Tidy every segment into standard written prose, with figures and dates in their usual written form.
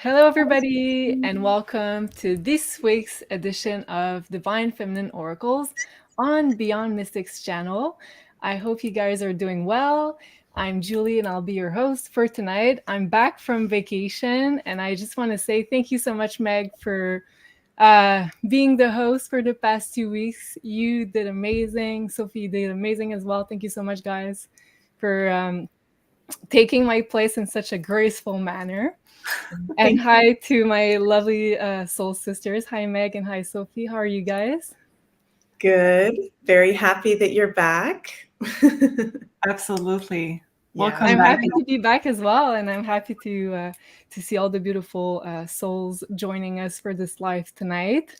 Hello, everybody, and welcome to this week's edition of Divine Feminine Oracles on Beyond Mystic's channel. I hope you guys are doing well. I'm Julie, and I'll be your host for tonight. I'm back from vacation, and I just want to say thank you so much, Meg, for being the host for the past 2 weeks. You did amazing. Sophie did amazing as well. Thank you so much, guys, for taking my place in such a graceful manner. And hi to my lovely soul sisters. Hi, Meg, and hi, Sophie. How are you guys? Good. Very happy that you're back. Absolutely. Yeah. Welcome I'm back. happy to be back as well, and I'm happy to see all the beautiful souls joining us for this live tonight.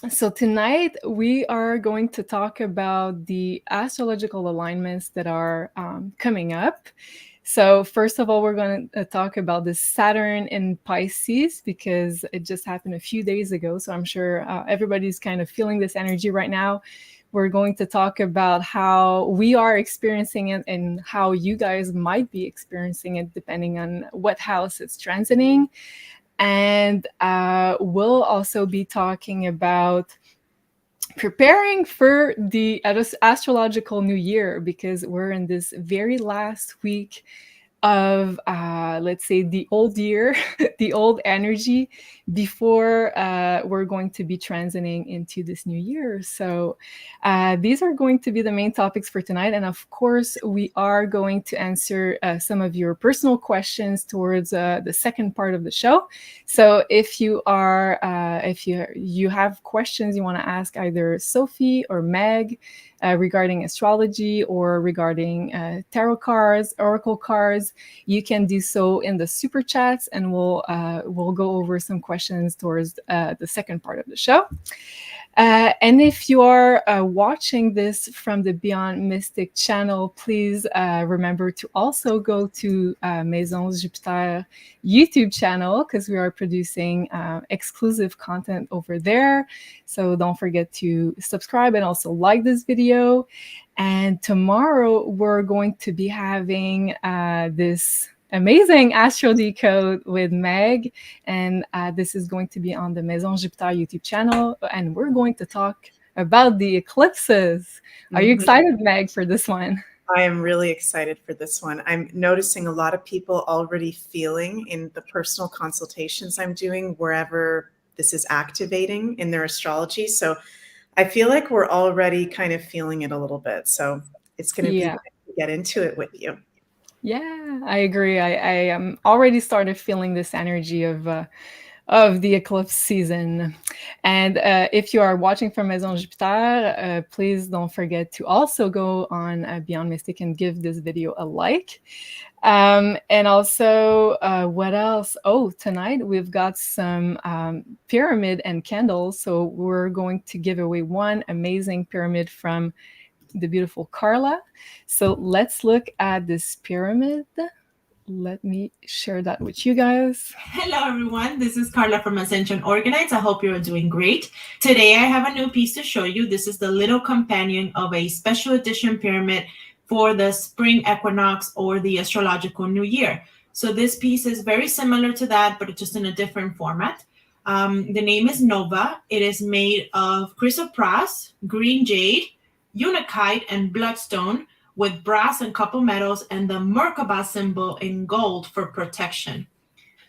So tonight we are going to talk about the astrological alignments that are coming up. So first of all, we're going to talk about the Saturn in Pisces because it just happened a few days ago. So I'm sure everybody's kind of feeling this energy right now. We're going to talk about how we are experiencing it and how you guys might be experiencing it depending on what house it's transiting. And we'll also be talking about preparing for the astrological new year because we're in this very last week of let's say the old year, the old energy before we're going to be transiting into this new year. So these are going to be the main topics for tonight, and of course we are going to answer some of your personal questions towards the second part of the show. So if you are if you have questions you want to ask either Sophie or Meg regarding astrology or regarding tarot cards, oracle cards, you can do so in the super chats, and we'll go over some questions towards the second part of the show. And if you are watching this from the Beyond Mystic channel, please remember to also go to Maison Jupiter YouTube channel because we are producing exclusive content over there. So don't forget to subscribe and also like this video. And tomorrow we're going to be having this amazing astro decode with Meg, and this is going to be on the Maison Jupiter YouTube channel, and we're going to talk about the eclipses. Are you excited, Meg, for this one? I am really excited for this one. I'm noticing a lot of people already feeling in the personal consultations I'm doing wherever this is activating in their astrology. So I feel like we're already kind of feeling it a little bit. So it's going to be good to get into it with you. Yeah, I agree. I already started feeling this energy of the eclipse season. And if you are watching from Maison Jupiter, please don't forget to also go on Beyond Mystic and give this video a like. And also, what else? Oh, tonight we've got some pyramid and candles. So we're going to give away one amazing pyramid from the beautiful Carla. So let's look at this pyramid. Let me share that with you guys. Hello everyone, this is Carla from Ascension Organites. I hope you're doing great. Today I have a new piece to show you. This is the little companion of a special edition pyramid for the spring equinox or the astrological new year. So this piece is very similar to that, but just in a different format. The name is Nova. It is made of chrysoprase, green jade, unakite, and bloodstone, with brass and copper metals and the Merkaba symbol in gold for protection.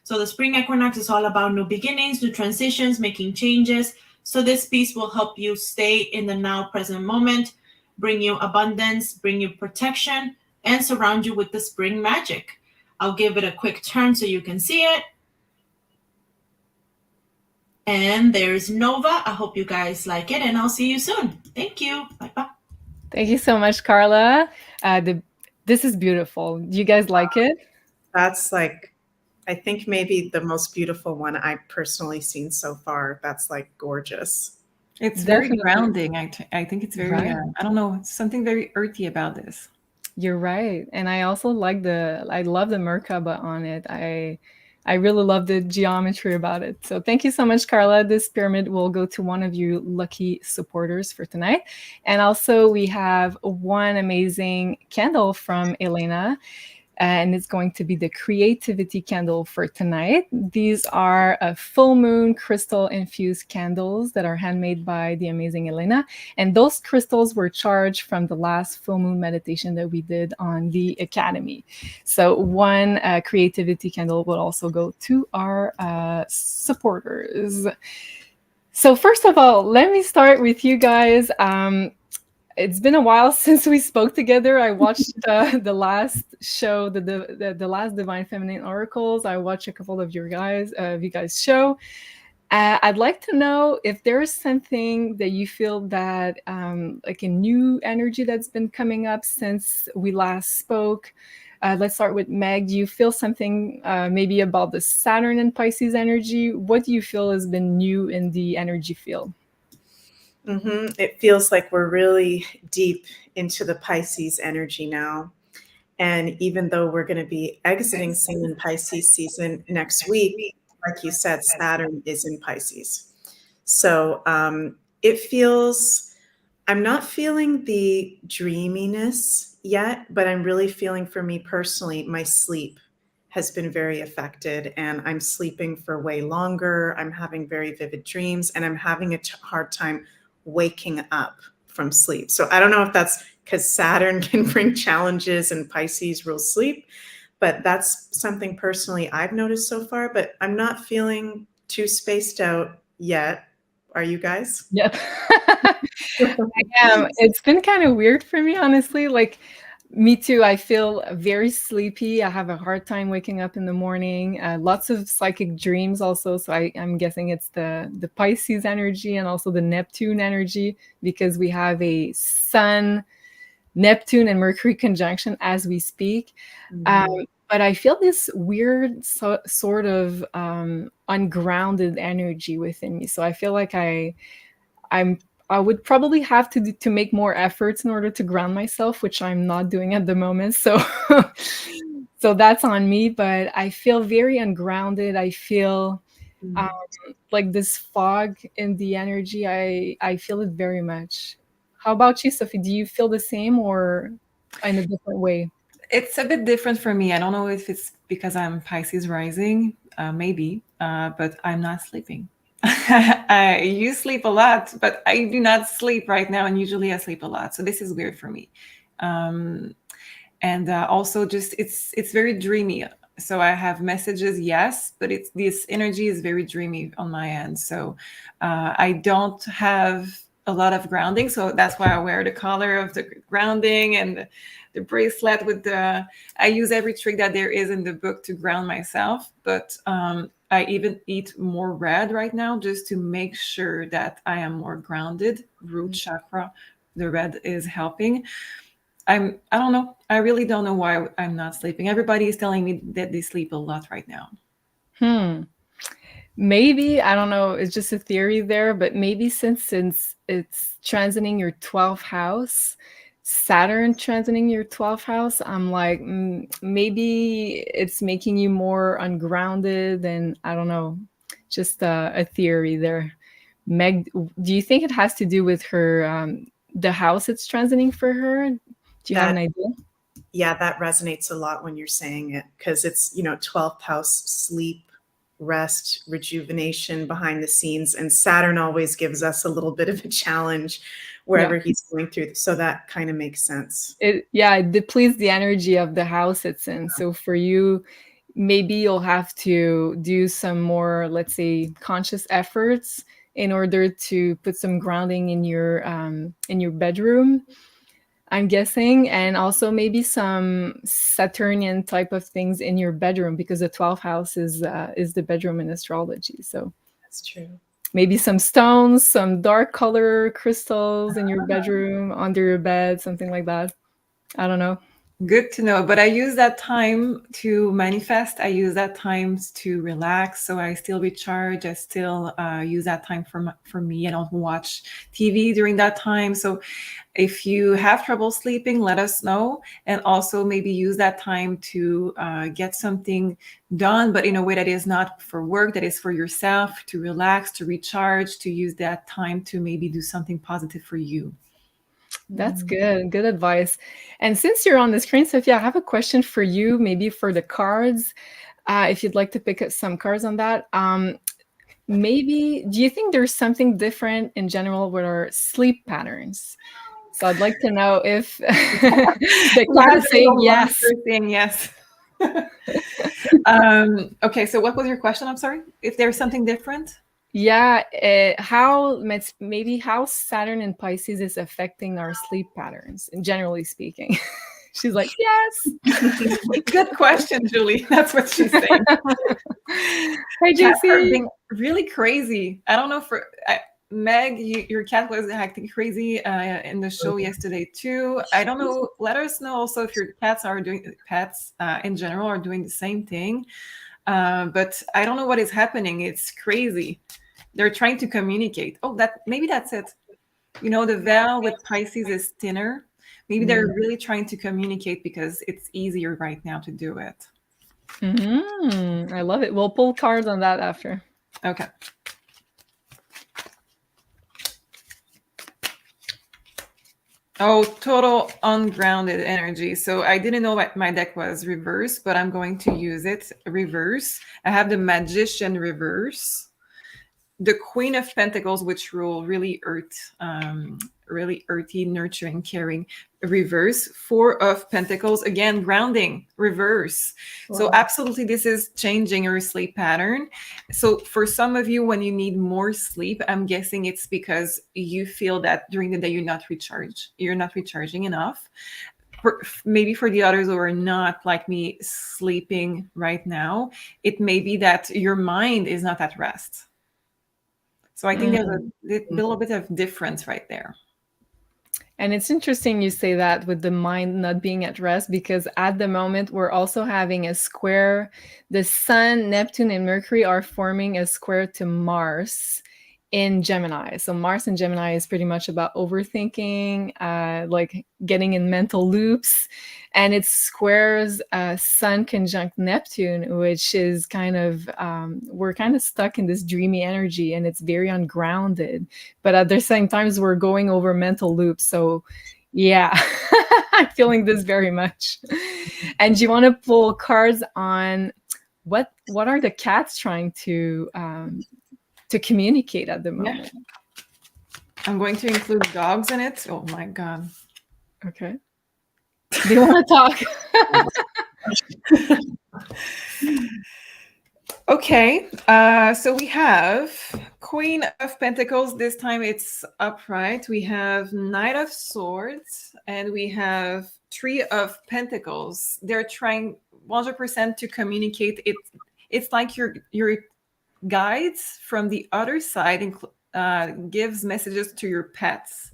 So the spring equinox is all about new beginnings, new transitions, making changes. So this piece will help you stay in the now present moment, bring you abundance, bring you protection, and surround you with the spring magic. I'll give it a quick turn so you can see it. And there's Nova. I hope you guys like it, and I'll see you soon. Thank you. Bye-bye. Thank you so much, Carla. This is beautiful. Do you guys like it? That's like, I think maybe the most beautiful one I've personally seen so far. That's like gorgeous. It's very grounding. I think it's very, I don't know, something very earthy about this. You're right. And I also like I love the Merkaba on it. I really love the geometry about it. So thank you so much, Carla. This pyramid will go to one of you lucky supporters for tonight. And also we have one amazing candle from Elena. and it's going to be the creativity candle for tonight. These are full moon crystal infused candles that are handmade by the amazing Elena, and those crystals were charged from the last full moon meditation that we did on the Academy. So one creativity candle will also go to our supporters. So first of all, let me start with you guys. It's been a while since we spoke together. I watched the last show, the last Divine Feminine Oracles. I watched a couple of you guys' show. I'd like to know if there's something that you feel that like a new energy that's been coming up since we last spoke. Let's start with Meg. Do you feel something maybe about the Saturn and Pisces energy? What do you feel has been new in the energy field? It feels like we're really deep into the Pisces energy now. And even though we're going to be exiting Sun in Pisces season next week, like you said, Saturn is in Pisces. So it feels, I'm not feeling the dreaminess yet, but I'm really feeling, for me personally, my sleep has been very affected, and I'm sleeping for way longer. I'm having very vivid dreams, and I'm having a hard time waking up from sleep. So I don't know if that's because Saturn can bring challenges and Pisces rules sleep, but that's something personally I've noticed so far. But I'm not feeling too spaced out yet. Are you guys? Yep. I am. It's been kind of weird for me, honestly. Like, me too. I feel very sleepy. I have a hard time waking up in the morning. Lots of psychic dreams also. So I'm guessing it's the Pisces energy and also the Neptune energy, because we have a Sun, Neptune, and Mercury conjunction as we speak. But I feel this weird sort of ungrounded energy within me. So I feel like I would probably have to make more efforts in order to ground myself, which I'm not doing at the moment. So so that's on me, but I feel very ungrounded. I feel like this fog in the energy. I feel it very much. How about you, Sophie? Do you feel the same or in a different way? It's a bit different for me. I don't know if it's because I'm Pisces rising, maybe, but I'm not sleeping. You sleep a lot, but I do not sleep right now, and usually I sleep a lot. So this is weird for me. And also just it's very dreamy. So I have messages, yes, but this energy is very dreamy on my end. So I don't have a lot of grounding. So that's why I wear the collar of the grounding and the bracelet with I use every trick that there is in the book to ground myself. But I even eat more red right now just to make sure that I am more grounded. Root chakra, the red is helping. I don't know. I really don't know why I'm not sleeping. Everybody is telling me that they sleep a lot right now. Maybe, I don't know, it's just a theory there, but maybe since it's transiting your 12th house, Saturn transiting your 12th house, I'm like, maybe it's making you more ungrounded, and I don't know, just a theory there. Meg, do you think it has to do with her, the house it's transiting for her? Do you have an idea? Yeah, that resonates a lot when you're saying it, because it's, 12th house, sleep, rest, rejuvenation behind the scenes, and Saturn always gives us a little bit of a challenge wherever he's going through. So that kind of makes sense. It depletes the energy of the house it's in. So for you, maybe you'll have to do some more, let's say, conscious efforts in order to put some grounding in your bedroom, I'm guessing, and also maybe some Saturnian type of things in your bedroom, because the 12th house is the bedroom in astrology. So that's true. Maybe some stones, some dark color crystals in your bedroom, under your bed, something like that. I don't know. Good to know. But I use that time to manifest. I use that time to relax. So I still recharge. I still use that time for me. I don't watch TV during that time. So if you have trouble sleeping, let us know. And also maybe use that time to get something done, but in a way that is not for work, that is for yourself, to relax, to recharge, to use that time to maybe do something positive for you. That's good. Good advice. And since you're on the screen, Sophia, I have a question for you, maybe for the cards. If you'd like to pick up some cards on that. Maybe, do you think there's something different in general with our sleep patterns? So I'd like to know if the cards saying yes. Saying yes. Okay, so what was your question? I'm sorry. If there's something different? Yeah, maybe how Saturn in Pisces is affecting our sleep patterns, and generally speaking. She's like, yes. Good question, Julie. That's what she's saying. Hey, Cats are JC. being really crazy. I don't know Meg, your cat was acting crazy in the show yesterday too. I don't know. Let us know also if your pets in general are doing the same thing. But I don't know what is happening. It's crazy. They're trying to communicate. Oh, maybe that's it. The veil with Pisces is thinner. Maybe they're really trying to communicate because it's easier right now to do it. I love it. We'll pull cards on that after. Okay. Oh, total ungrounded energy. So I didn't know my deck was reverse, but I'm going to use it reverse. I have the Magician reverse, the Queen of Pentacles, which rule really really earthy, nurturing, caring, reverse. Four of Pentacles, again, grounding, reverse. Wow. So absolutely, this is changing your sleep pattern. So for some of you, when you need more sleep, I'm guessing it's because you feel that during the day you're not recharging enough. Maybe for the others who are not like me sleeping right now, it may be that your mind is not at rest. So I think there's a little bit of difference right there. And it's interesting you say that with the mind not being at rest, because at the moment we're also having a square. The Sun, Neptune, and Mercury are forming a square to Mars in Gemini. So Mars in Gemini is pretty much about overthinking, like getting in mental loops. And it squares Sun conjunct Neptune, which is kind of, we're kind of stuck in this dreamy energy, and it's very ungrounded. But at the same time, we're going over mental loops. So yeah, I'm feeling this very much. And do you want to pull cards on what are the cats trying to communicate at the moment? Yeah. I'm going to include dogs in it. Oh my God. Okay. Do you want to talk? Okay. So we have Queen of Pentacles. This time it's upright. We have Knight of Swords, and we have Three of Pentacles. They're trying 100% to communicate. It's like your guides from the other side gives messages to your pets.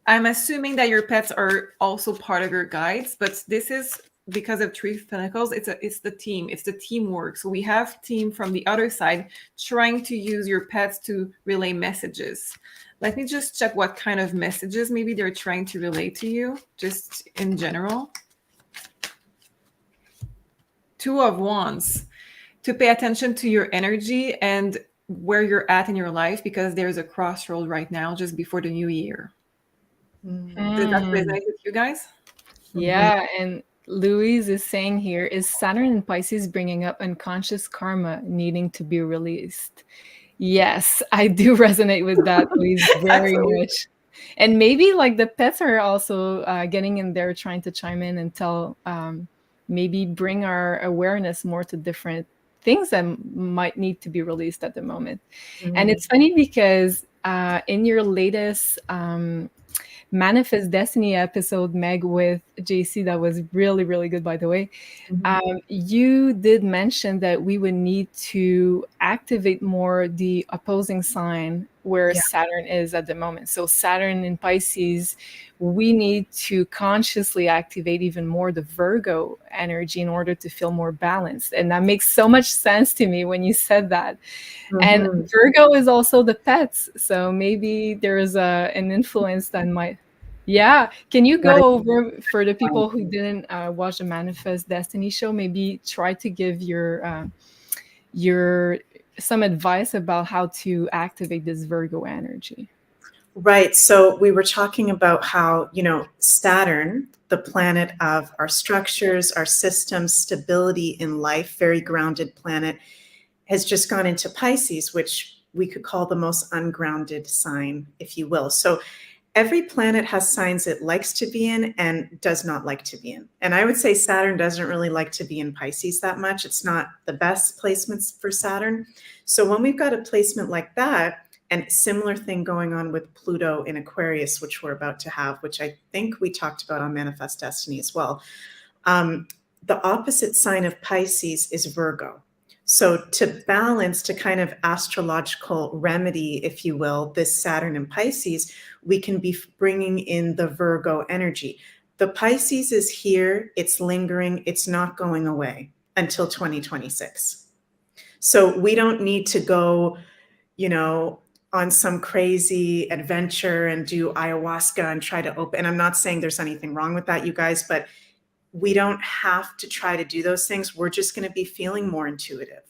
I'm assuming that your pets are also part of your guides, but this is because of Three of Pentacles. It's the team. It's the teamwork. So we have team from the other side trying to use your pets to relay messages. Let me just check what kind of messages maybe they're trying to relay to you, just in general. Two of Wands. To pay attention to your energy and where you're at in your life, because there's a crossroad right now just before the new year. Does that resonate with you guys? Yeah, and Louise is saying here, is Saturn in Pisces bringing up unconscious karma needing to be released? Yes, I do resonate with that, Louise, very much. And maybe like the pets are also getting in there, trying to chime in and tell, maybe bring our awareness more to different things that might need to be released at the moment. And it's funny because in your latest Manifest Destiny episode, Meg, with JC, that was really, really good, by the way. You did mention that we would need to activate more the opposing sign where Saturn is at the moment. So Saturn in Pisces, we need to consciously activate even more the Virgo energy in order to feel more balanced. And that makes so much sense to me when you said that. And Virgo is also the pets. So maybe there is an influence that might... Yeah. Can you go over, for the people who didn't watch the Manifest Destiny show, maybe try to give your some advice about how to activate this Virgo energy? Right. So we were talking about how, Saturn, the planet of our structures, our systems, stability in life, very grounded planet, has just gone into Pisces, which we could call the most ungrounded sign, if you will. So every planet has signs it likes to be in and does not like to be in. And I would say Saturn doesn't really like to be in Pisces that much. It's not the best placements for Saturn. So when we've got a placement like that, and similar thing going on with Pluto in Aquarius, which we're about to have, which I think we talked about on Manifest Destiny as well. The opposite sign of Pisces is Virgo. So to balance, to kind of astrological remedy, if you will, this Saturn in Pisces, we can be bringing in the Virgo energy. The Pisces is here, it's lingering, it's not going away until 2026. So we don't need to go, on some crazy adventure and do ayahuasca and try to open. And I'm not saying there's anything wrong with that, you guys, but we don't have to try to do those things. We're just going to be feeling more intuitive.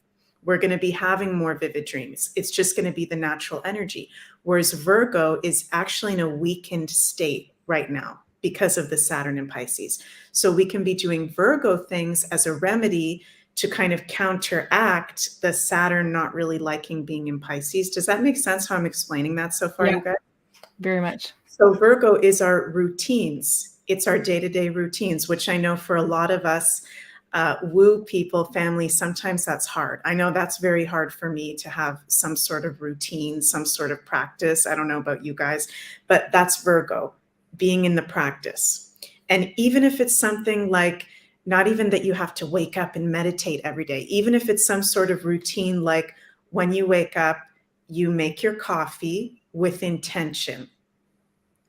We're going to be having more vivid dreams. It's just going to be the natural energy. Whereas Virgo is actually in a weakened state right now because of the Saturn in Pisces. So we can be doing Virgo things as a remedy to kind of counteract the Saturn not really liking being in Pisces. Does that make sense how I'm explaining that so far, you guys? Very much. So Virgo is our routines. It's our day-to-day routines, which I know for a lot of us woo people, family, sometimes that's hard. I know that's very hard for me to have some sort of routine, some sort of practice. I don't know about you guys, but that's Virgo, being in the practice. And even if it's something like, not even that you have to wake up and meditate every day, even if it's some sort of routine, like when you wake up, you make your coffee with intention,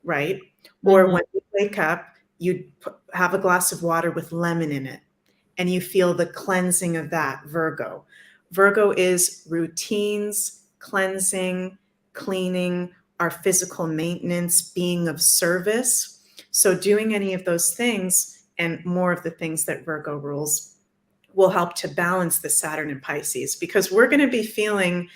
right? Or when you wake up, you have a glass of water with lemon in it, and you feel the cleansing of that, Virgo. Virgo is routines, cleansing, cleaning, our physical maintenance, being of service. So doing any of those things and more of the things that Virgo rules will help to balance the Saturn in Pisces, because we're going to be feeling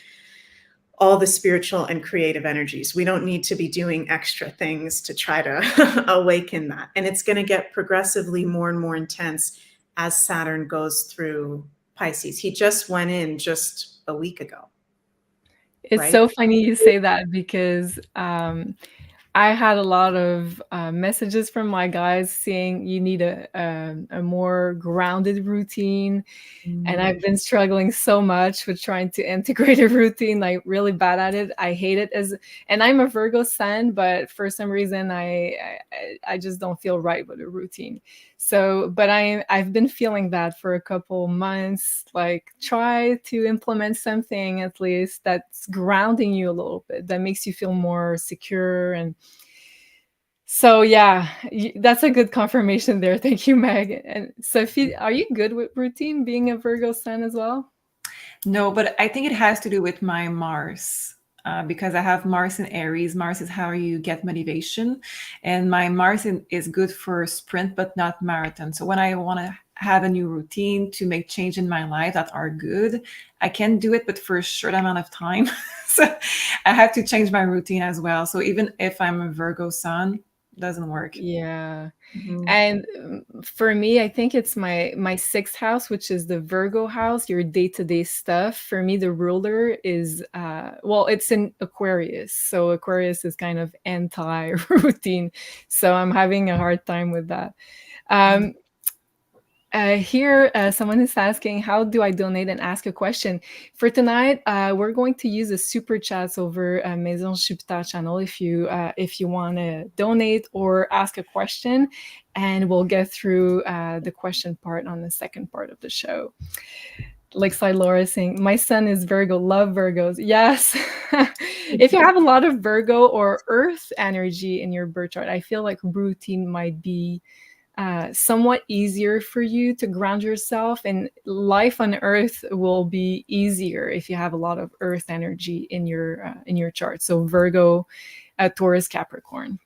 all the spiritual and creative energies. We don't need to be doing extra things to try to awaken that. And it's going to get progressively more and more intense as Saturn goes through Pisces. He just went in just a week ago. It's right? so funny you say that because I had a lot of messages from my guys saying you need a more grounded routine. And I've been struggling so much with trying to integrate a routine, like really bad at it. I hate it and I'm a Virgo sun, but for some reason I just don't feel right with a routine. So, but I've been feeling that for a couple months, like try to implement something at least that's grounding you a little bit, that makes you feel more secure. And so, yeah, that's a good confirmation there. Thank you, Meg. And Sophie, are you good with routine, being a Virgo sun as well? No, but I think it has to do with my Mars. Because I have Mars in Aries. Mars is how you get motivation. And my Mars is good for sprint, but not marathon. So when I want to have a new routine to make change in my life that are good, I can do it, but for a short amount of time. So I have to change my routine as well. So even if I'm a Virgo sun, doesn't work. Yeah. And for me, I think it's my sixth house, which is the Virgo house, your day-to-day stuff. For me, the ruler is it's in Aquarius. So Aquarius is kind of anti-routine. So I'm having a hard time with that. Here, someone is asking, how do I donate and ask a question? For tonight, we're going to use the super chats over Maison Jupiter channel if you want to donate or ask a question, and we'll get through the question part on the second part of the show. Lakeside Laura saying, my son is Virgo, love Virgos. Yes. If you have a lot of Virgo or Earth energy in your birth chart, I feel like routine might be somewhat easier for you to ground yourself, and life on Earth will be easier if you have a lot of Earth energy in your chart. So Virgo, Taurus, Capricorn.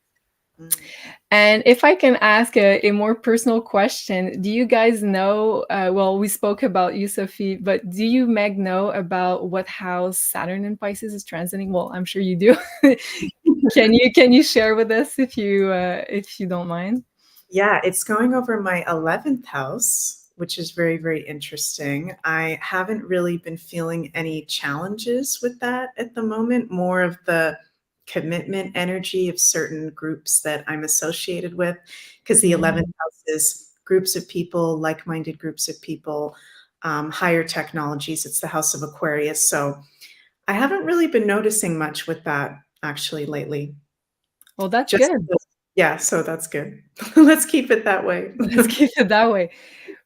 And if I can ask a more personal question, do you guys know, we spoke about you, Sophie, but do you, Meg, know about what house Saturn in Pisces is transiting? Well, I'm sure you do. Can you share with us if you don't mind? Yeah, it's going over my 11th house, which is very, very interesting. I haven't really been feeling any challenges with that at the moment, more of the commitment energy of certain groups that I'm associated with, because the 11th house is groups of people, like-minded groups of people, higher technologies. It's the house of Aquarius. So I haven't really been noticing much with that actually lately. Well, that's Just good. yeah, so that's good. Let's keep it that way. Let's keep it that way.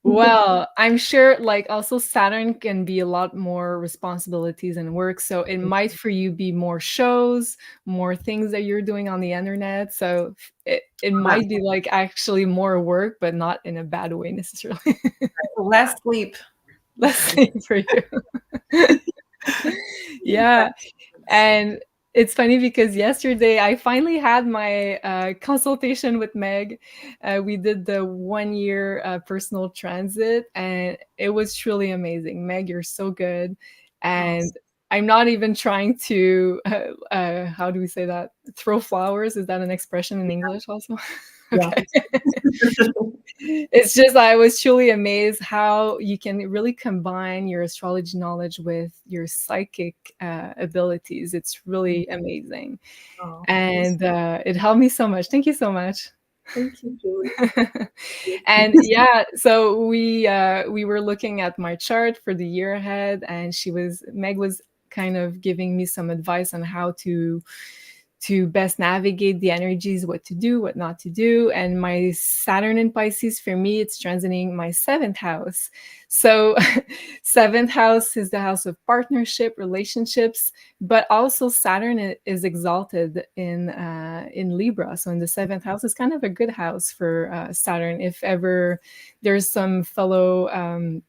Well, I'm sure like also Saturn can be a lot more responsibilities and work. So it might for you be more shows, more things that you're doing on the internet. So it might be like actually more work, but not in a bad way necessarily. Less sleep. Less sleep for you. Yeah. And it's funny because yesterday I finally had my consultation with Meg. We did the 1 year personal transit, and it was truly amazing. Meg, you're so good. And I'm not even trying to, how do we say that? Throw flowers. Is that an expression in English also? Okay. It's just I was truly amazed how you can really combine your astrology knowledge with your psychic abilities. It's really amazing. And it helped me so much. Thank you so much. Thank you, Julie. And yeah, so we were looking at my chart for the year ahead, and Meg was kind of giving me some advice on how to best navigate the energies, what to do, what not to do. And my Saturn in Pisces, for me, it's transiting my 7th house. So 7th house is the house of partnership, relationships, but also Saturn is exalted in Libra. So in the 7th house is kind of a good house for Saturn. If ever there's some fellow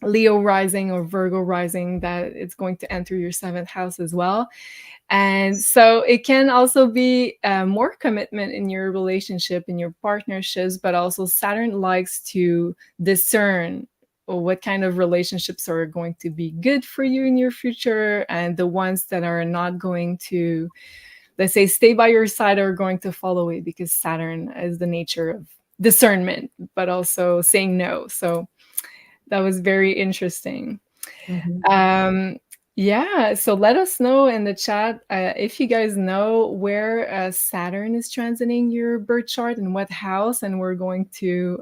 Leo rising or Virgo rising, that it's going to enter your 7th house as well. And so it can also be more commitment in your relationship, in your partnerships, but also Saturn likes to discern what kind of relationships are going to be good for you in your future, and the ones that are not going to, let's say, stay by your side are going to fall away, because Saturn is the nature of discernment, but also saying no. So that was very interesting. Yeah, so let us know in the chat if you guys know where Saturn is transiting your birth chart and what house, and we're going to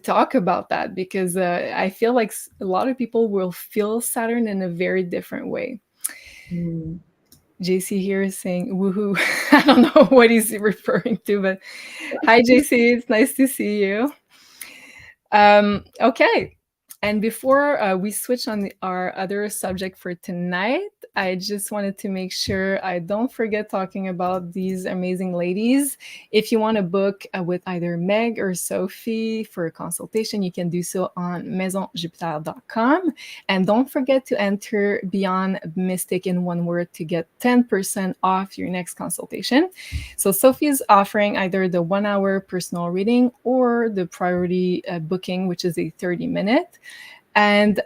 talk about that, because I feel like a lot of people will feel Saturn in a very different way. JC here is saying woohoo. I don't know what he's referring to, but hi JC, it's nice to see you. Okay. And before we switch on our other subject for tonight, I just wanted to make sure I don't forget talking about these amazing ladies. If you want to book with either Meg or Sophie for a consultation, you can do so on maisonjupiter.com. And don't forget to enter BeyondMystic in one word to get 10% off your next consultation. So Sophie is offering either the 1 hour personal reading or the priority booking, which is a 30-minute. And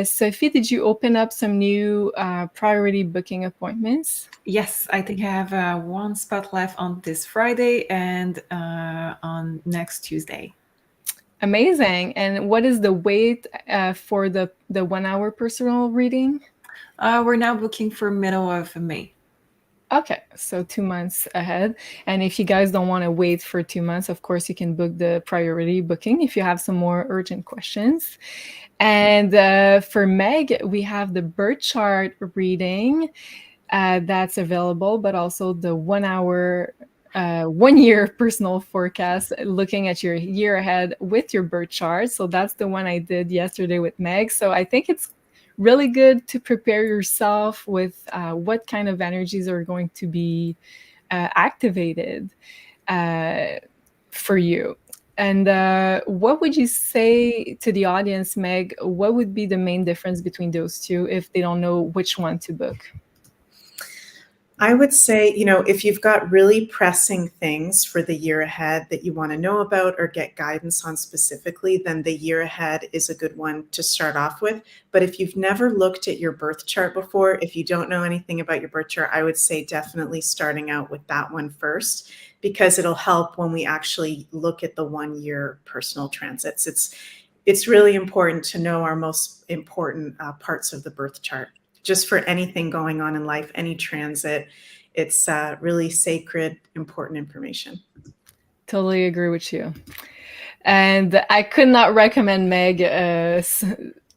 Sophie, did you open up some new priority booking appointments? Yes, I think I have one spot left on this Friday and on next Tuesday. Amazing. And what is the wait for the 1 hour personal reading? We're now booking for middle of May. Okay, so 2 months ahead. And if you guys don't want to wait for 2 months, of course, you can book the priority booking if you have some more urgent questions. And for Meg, we have the birth chart reading that's available, but also the 1 hour, 1 year personal forecast, looking at your year ahead with your birth chart. So that's the one I did yesterday with Meg. So I think it's really good to prepare yourself with what kind of energies are going to be activated for you. And what would you say to the audience, Meg? What would be the main difference between those two if they don't know which one to book? I would say, if you've got really pressing things for the year ahead that you want to know about or get guidance on specifically, then the year ahead is a good one to start off with. But if you've never looked at your birth chart before, if you don't know anything about your birth chart, I would say definitely starting out with that one first, because it'll help when we actually look at the 1 year personal transits. It's really important to know our most important parts of the birth chart. Just for anything going on in life, any transit, it's really sacred, important information. Totally agree with you. And I could not recommend Meg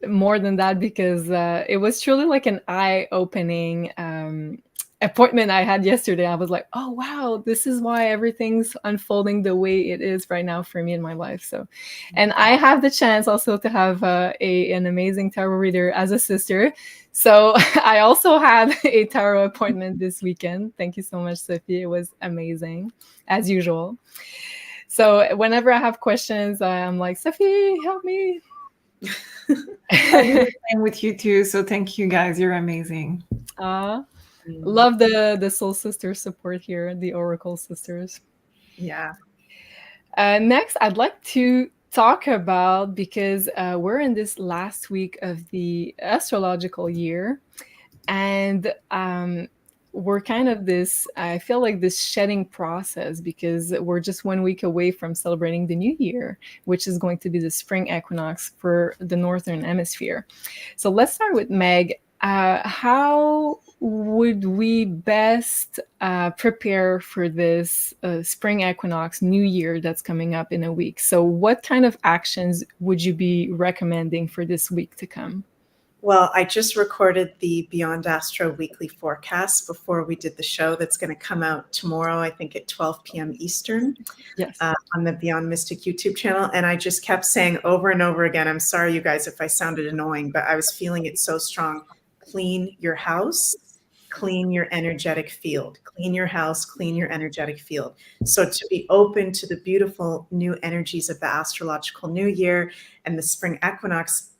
more than that, because it was truly like an eye-opening appointment I had yesterday. I was like, oh wow, this is why everything's unfolding the way it is right now for me in my life. So, and I have the chance also to have an amazing tarot reader as a sister. So I also had a tarot appointment this weekend. Thank you so much, Sophie. It was amazing, as usual. So whenever I have questions, I'm like, Sophie, help me. I do the same with you too. So thank you guys. You're amazing. Love the soul sister support here, the Oracle sisters. Yeah. Next, I'd like to talk about, because we're in this last week of the astrological year, and we're kind of I feel like this shedding process, because we're just 1 week away from celebrating the new year, which is going to be the spring equinox for the Northern Hemisphere. So let's start with Meg. How would we best prepare for this spring equinox, new year that's coming up in a week? So what kind of actions would you be recommending for this week to come? Well, I just recorded the Beyond Astro weekly forecast before we did the show that's going to come out tomorrow, I think at 12 p.m. Eastern. Yes. On the Beyond Mystic YouTube channel. And I just kept saying over and over again, I'm sorry, you guys, if I sounded annoying, but I was feeling it so strong. Clean your house, clean your energetic field, clean your house, clean your energetic field. So to be open to the beautiful new energies of the astrological new year and the spring equinox,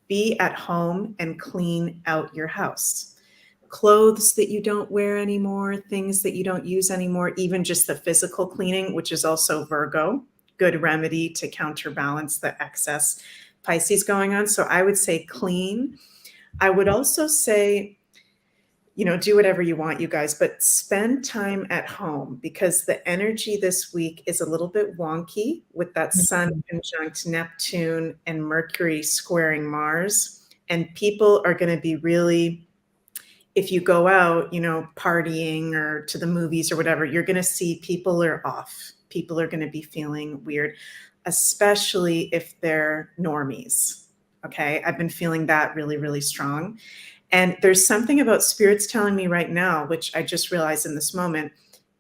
be at home and clean out your house. Clothes that you don't wear anymore, things that you don't use anymore, even just the physical cleaning, which is also Virgo, good remedy to counterbalance the excess Pisces going on. So I would say clean. I would also say, do whatever you want, you guys, but spend time at home, because the energy this week is a little bit wonky with that Sun conjunct Neptune and Mercury squaring Mars. And people are going to be really, if you go out, partying or to the movies or whatever, you're going to see people are off. People are going to be feeling weird, especially if they're normies. Okay. I've been feeling that really, really strong. And there's something about spirits telling me right now, which I just realized in this moment,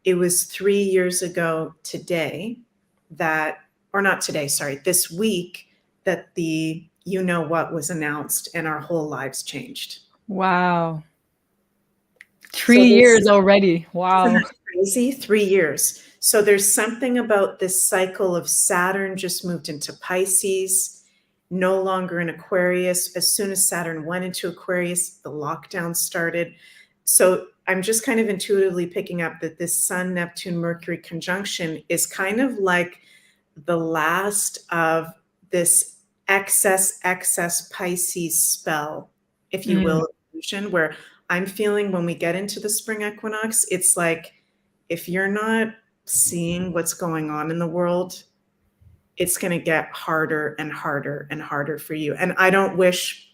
it was 3 years ago today this week, that the what was announced and our whole lives changed. Wow. 3 years already. Wow. Isn't that crazy? 3 years. So there's something about this cycle of Saturn just moved into Pisces, no longer in Aquarius. As soon as Saturn went into Aquarius, the lockdown started. So I'm just kind of intuitively picking up that this Sun, Neptune, Mercury conjunction is kind of like the last of this excess Pisces spell, if you will, illusion, where I'm feeling when we get into the spring equinox, it's like, if you're not seeing what's going on in the world, it's going to get harder and harder and harder for you. And I don't wish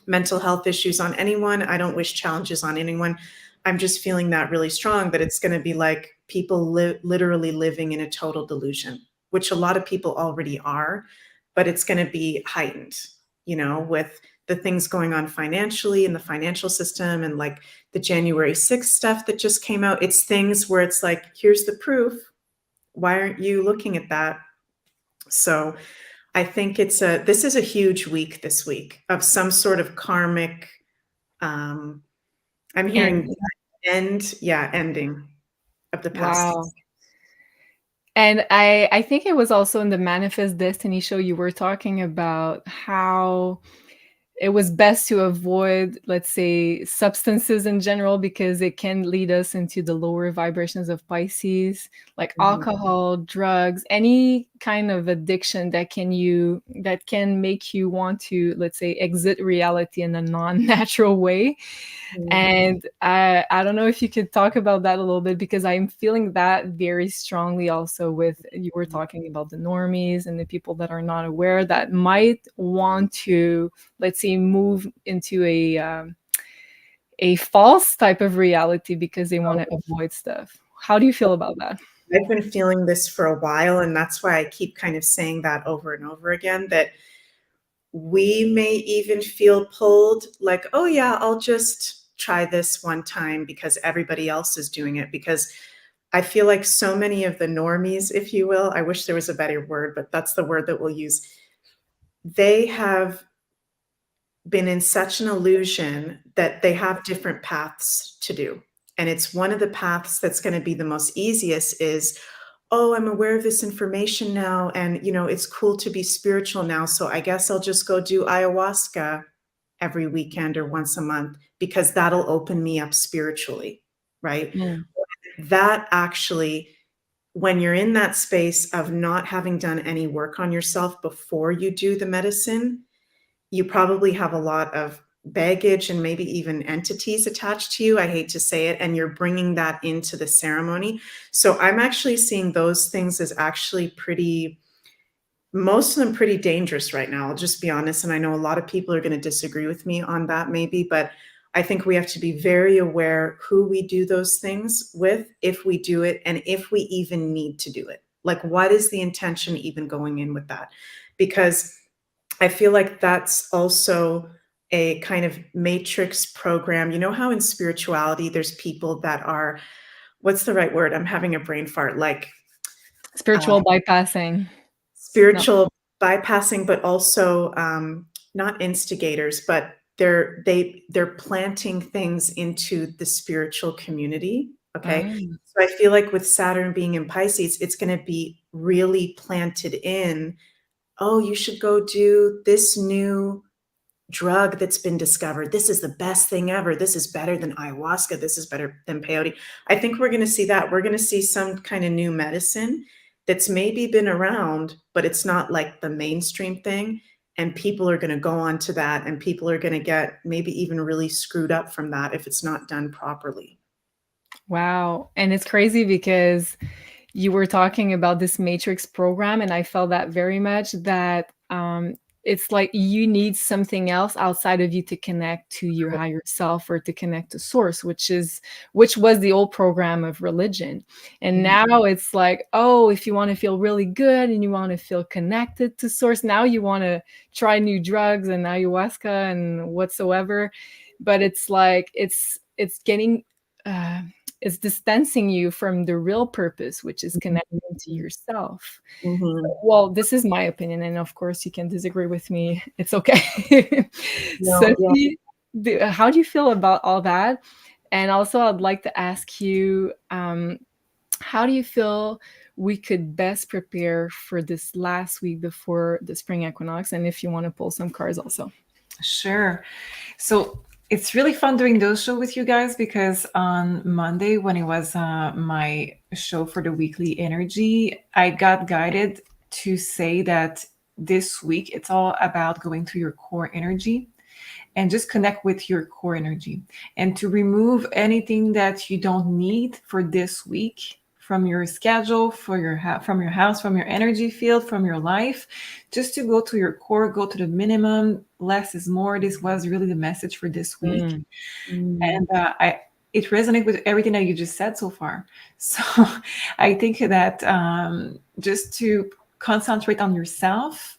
mental health issues on anyone. I don't wish challenges on anyone. I'm just feeling that really strong, that it's going to be like people literally living in a total delusion, which a lot of people already are, but it's going to be heightened, with the things going on financially in the financial system, and like the January 6th stuff that just came out. It's things where it's like, here's the proof. Why aren't you looking at that? So I think this is a huge week this week of some sort of karmic, I'm hearing ending of the past. Wow. And I think it was also in the Manifest Destiny show you were talking about how it was best to avoid, let's say, substances in general, because it can lead us into the lower vibrations of Pisces, like alcohol, drugs, any kind of addiction that can make you want to, let's say, exit reality in a non-natural way. And I don't know if you could talk about that a little bit, because I'm feeling that very strongly also with, you were talking about the normies and the people that are not aware that might want to, let's say, move into a false type of reality because they want to avoid stuff. How do you feel about that? I've been feeling this for a while, and that's why I keep kind of saying that over and over again, that we may even feel pulled like, oh yeah, I'll just try this one time because everybody else is doing it. Because I feel like so many of the normies, if you will, I wish there was a better word, but that's the word that we'll use. They have been in such an illusion that they have different paths to do. And it's one of the paths that's going to be the most easiest is, oh, I'm aware of this information now. And, you know, it's cool to be spiritual now. So I guess I'll just go do ayahuasca every weekend or once a month because that'll open me up spiritually, right? That actually, when you're in that space of not having done any work on yourself before you do the medicine, you probably have a lot of baggage and maybe even entities attached to you. I hate to say it. And you're bringing that into the ceremony. So I'm actually seeing those things as actually most of them pretty dangerous right now. I'll just be honest. And I know a lot of people are going to disagree with me on that maybe, but I think we have to be very aware who we do those things with, if we do it, and if we even need to do it. Like, what is the intention even going in with that? Because I feel like that's also a kind of matrix program. You know how in spirituality, there's people that are, what's the right word? I'm having a brain fart, like spiritual bypassing. Spiritual bypassing, but also not instigators, but they're planting things into the spiritual community. Okay. So I feel like with Saturn being in Pisces, it's going to be really planted in, oh, you should go do this new drug that's been discovered. This is the best thing ever. This is better than ayahuasca. This is better than peyote. I think we're going to see that. We're going to see some kind of new medicine that's maybe been around, but it's not like the mainstream thing. And people are going to go on to that, and people are going to get maybe even really screwed up from that if it's not done properly. Wow. And it's crazy because you were talking about this matrix program, and I felt that very much, that it's like you need something else outside of you to connect to your higher self, or to connect to source, which was the old program of religion. And now it's like, oh, if you want to feel really good and you want to feel connected to source, now you want to try new drugs and ayahuasca and whatsoever. But it's like it's getting it's distancing you from the real purpose, which is connecting to yourself. Well, this is my opinion, and of course you can disagree with me. It's okay. Sophie, how do you feel about all that? And also, I'd like to ask you, how do you feel we could best prepare for this last week before the spring equinox? And if you want to pull some cards also. Sure. So it's really fun doing those shows with you guys, because on Monday, when it was my show for the weekly energy, I got guided to say that this week it's all about going to your core energy and just connect with your core energy, and to remove anything that you don't need for this week from your schedule, from your house, from your energy field, from your life, just to go to your core, go to the minimum. Less is more. This was really the message for this week. And it resonated with everything that you just said so far. So I think that just to concentrate on yourself,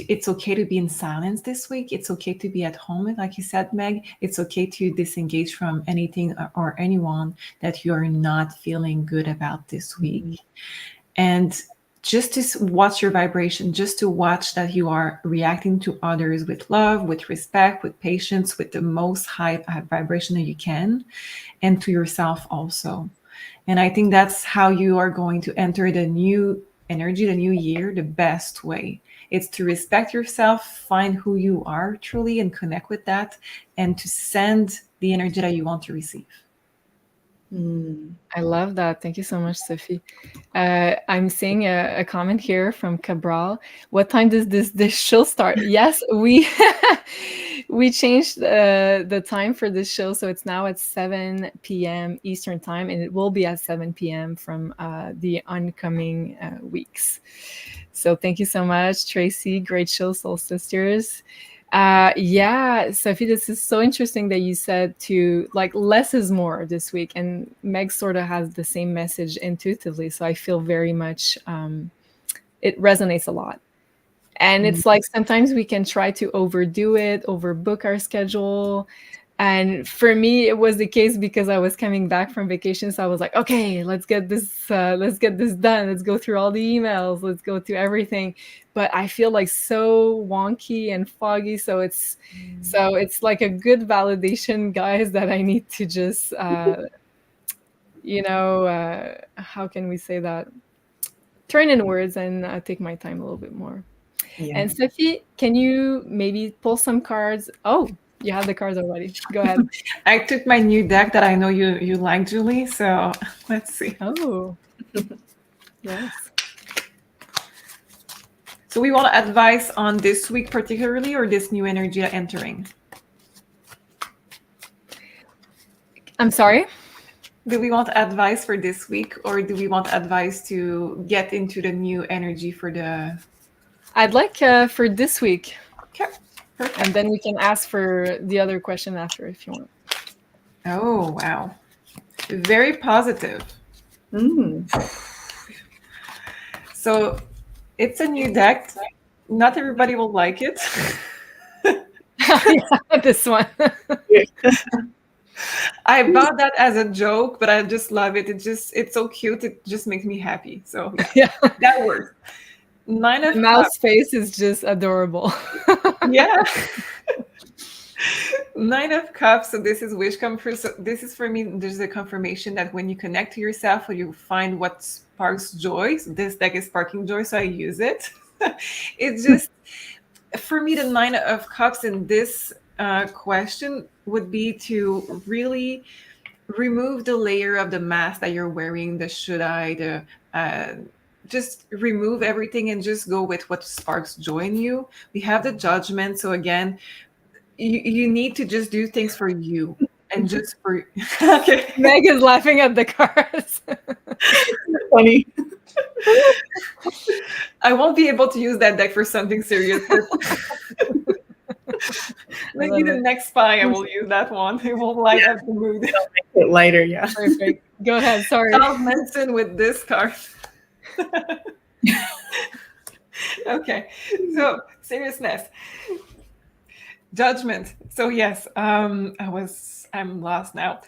it's okay to be in silence this week. It's okay to be at home, like you said, Meg. It's okay to disengage from anything or anyone that you are not feeling good about this week. And just to watch your vibration, just to watch that you are reacting to others with love, with respect, with patience, with the most high vibration that you can, and to yourself also. And I think that's how you are going to enter the new energy, the new year, the best way. It's to respect yourself, find who you are truly and connect with that, and to send the energy that you want to receive. I love that. Thank you so much, Sophie. I'm seeing a comment here from Cabral. What time does this show start? Yes, we we changed the time for this show, so it's now at 7 p.m. Eastern time, and it will be at 7 p.m. from the oncoming weeks. So thank you so much, Tracy. Great show, Soul Sisters. Yeah, Sophie, this is so interesting that you said to like less is more this week, and Meg sort of has the same message intuitively. So I feel very much it resonates a lot. And it's like sometimes we can try to overdo it, overbook our schedule. And for me, it was the case because I was coming back from vacation. So I was like, okay, let's get this done. Let's go through all the emails. Let's go through everything. But I feel like so wonky and foggy. So it's like a good validation, guys, that I need to just, how can we say that? Turn inwards and take my time a little bit more. Yeah. And Sophie, can you maybe pull some cards? Oh, you have the cards already. Go ahead. I took my new deck that I know you like, Julie. So let's see. Oh, yes. So we want advice on this week particularly, or this new energy entering? I'm sorry? Do we want advice for this week, or do we want advice to get into the new energy for the... I'd like for this week. Okay. Perfect. And then we can ask for the other question after if you want. Oh, wow. Very positive. So it's a new deck. Not everybody will like it. Yeah, this one. I bought that as a joke, but I just love it. It's so cute. It just makes me happy. So yeah. That works. Nine of Mouse face is just adorable. Yeah. 9 of Cups. So this is wish come true. So this is for me. There's a confirmation that when you connect to yourself, or you find what sparks joy. So this deck is sparking joy, so I use it. It's just for me. The 9 of Cups in this question would be to really remove the layer of the mask that you're wearing. The should I? Just remove everything and just go with what sparks joy in you. We have the Judgment. So again, you need to just do things for you and just for... Okay. Meg is laughing at the cards. Funny. I won't be able to use that deck for something serious. Maybe the next spy, I will use that one. It will light up the mood. It'll make it lighter, yeah. Perfect. Go ahead. Sorry. I'll mention with this card. Okay, so seriousness, Judgment. So yes, I'm lost now.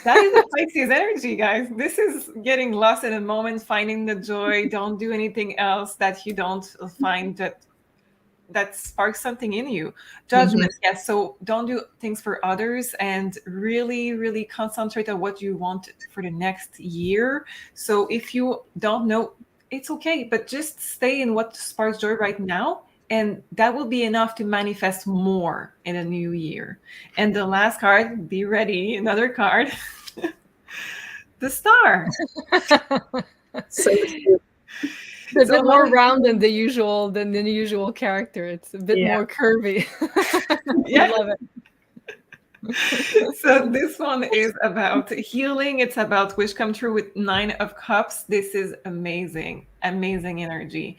That is the Pisces energy, guys. This is getting lost in a moment, finding the joy. Don't do anything else that you don't find that sparks something in you. Judgment. Yes. So don't do things for others, and really, really concentrate on what you want for the next year. So if you don't know, it's okay, but just stay in what sparks joy right now, and that will be enough to manifest more in a new year. And the last card, be ready, another card, the Star. So it's a bit more round than the usual character. It's a bit more curvy. Yeah. I love it. So this one is about healing. It's about wish come true with 9 of Cups. This is amazing energy.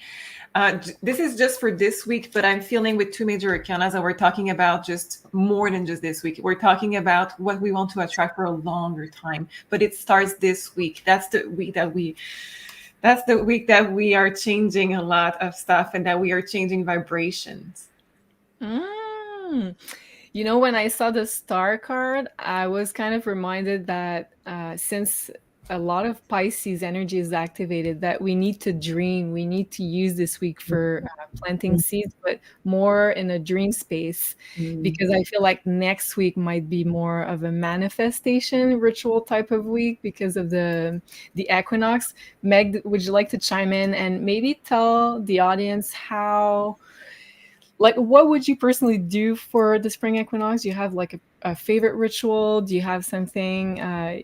This is just for this week, but I'm feeling with 2 major arcanas that we're talking about just more than just this week. We're talking about what we want to attract for a longer time, but it starts this week. That's the week that we are changing a lot of stuff, and that we are changing vibrations. You know, when I saw the Star card, I was kind of reminded that since a lot of Pisces energy is activated, that we need to dream. We need to use this week for planting seeds, but more in a dream space, because I feel like next week might be more of a manifestation ritual type of week because of the equinox. Meg, would you like to chime in and maybe tell the audience how like, what would you personally do for the spring equinox? Do you have like a favorite ritual? Do you have something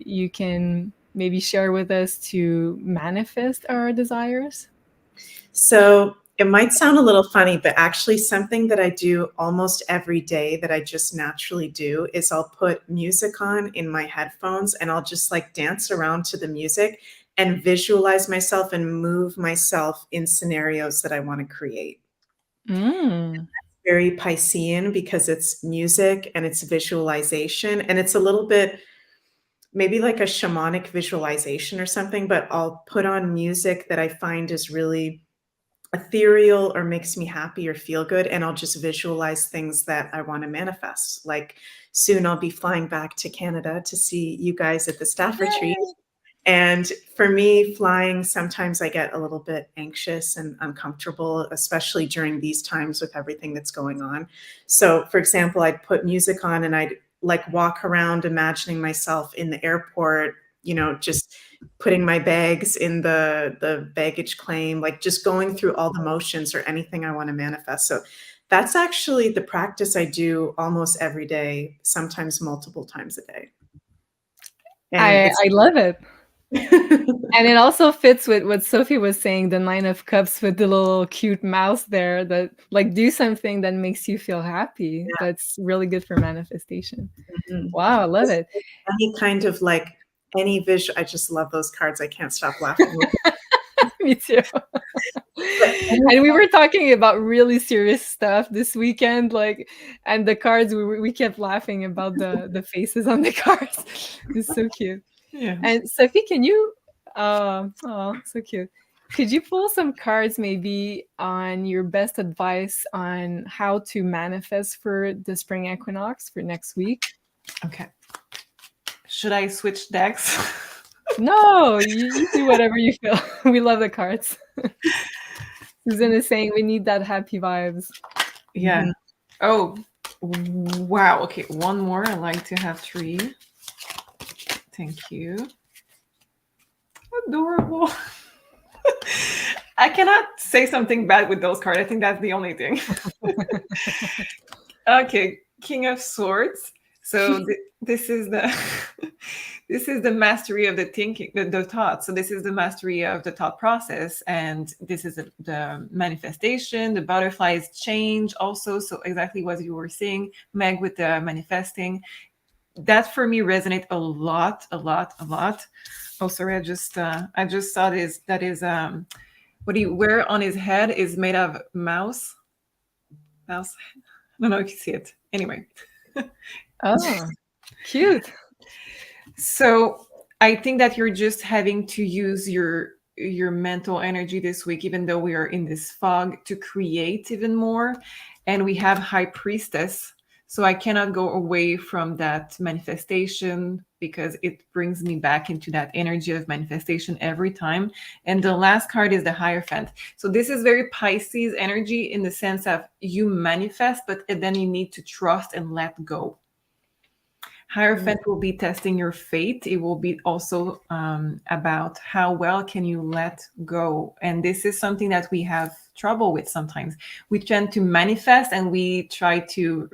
you can maybe share with us to manifest our desires? So it might sound a little funny, but actually something that I do almost every day that I just naturally do is I'll put music on in my headphones and I'll just like dance around to the music and visualize myself and move myself in scenarios that I want to create. Mm. Very Piscean because it's music and it's visualization, and it's a little bit maybe like a shamanic visualization or something, but I'll put on music that I find is really ethereal or makes me happy or feel good, and I'll just visualize things that I want to manifest. Like soon I'll be flying back to Canada to see you guys at the staff retreat. And for me, flying, sometimes I get a little bit anxious and uncomfortable, especially during these times with everything that's going on. So, for example, I'd put music on and I'd like walk around imagining myself in the airport, you know, just putting my bags in the baggage claim, like just going through all the motions or anything I want to manifest. So that's actually the practice I do almost every day, sometimes multiple times a day. And I love it. And it also fits with what Sophie was saying, the Nine of Cups with the little cute mouse there, that like do something that makes you feel happy. Yeah. That's really good for manifestation. Mhm. Wow, I love it. Any kind of like any visual, I just love those cards. I can't stop laughing. Me too. And we were talking about really serious stuff this weekend, like, and the cards, we kept laughing about the faces on the cards. It's so cute. Yeah. And Sophie, can you oh, so cute. Could you pull some cards maybe on your best advice on how to manifest for the spring equinox for next week? Okay. Should I switch decks? No, you do whatever you feel. We love the cards. Susan is saying we need that happy vibes. Yeah. Oh, wow. Okay, one more. I like to have 3. Thank you. Adorable. I cannot say something bad with those cards. I think that's the only thing. Okay, King of Swords. So this is the this is the mastery of the thinking, the thought. So this is the mastery of the thought process, and this is the manifestation. The butterflies change also. So exactly what you were saying, Meg, with the manifesting. That for me resonate a lot. Oh, sorry, I just saw this. That is what he wear on his head is made of mouse. I don't know if you see it. Anyway. Oh, cute. So I think that you're just having to use your mental energy this week, even though we are in this fog, to create even more. And we have High Priestess. So I cannot go away from that manifestation because it brings me back into that energy of manifestation every time. And the last card is the Hierophant. So this is very Pisces energy in the sense of you manifest, but then you need to trust and let go. Hierophant will be testing your faith. It will be also about how well can you let go. And this is something that we have trouble with sometimes. We tend to manifest and we try to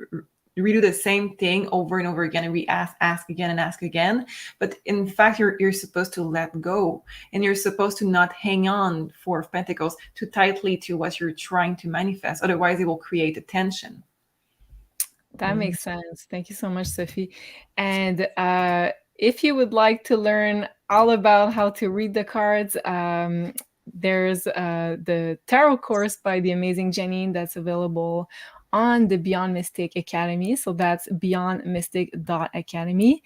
redo the same thing over and over again, and we ask again and ask again. But in fact, you're supposed to let go, and you're supposed to not hang on, Four of Pentacles, too tightly to what you're trying to manifest. Otherwise, it will create a tension. That makes sense. Thank you so much, Sophie. And if you would like to learn all about how to read the cards, there's the tarot course by the amazing Janine that's available on the Beyond Mystic Academy. So that's beyondmystic.academy.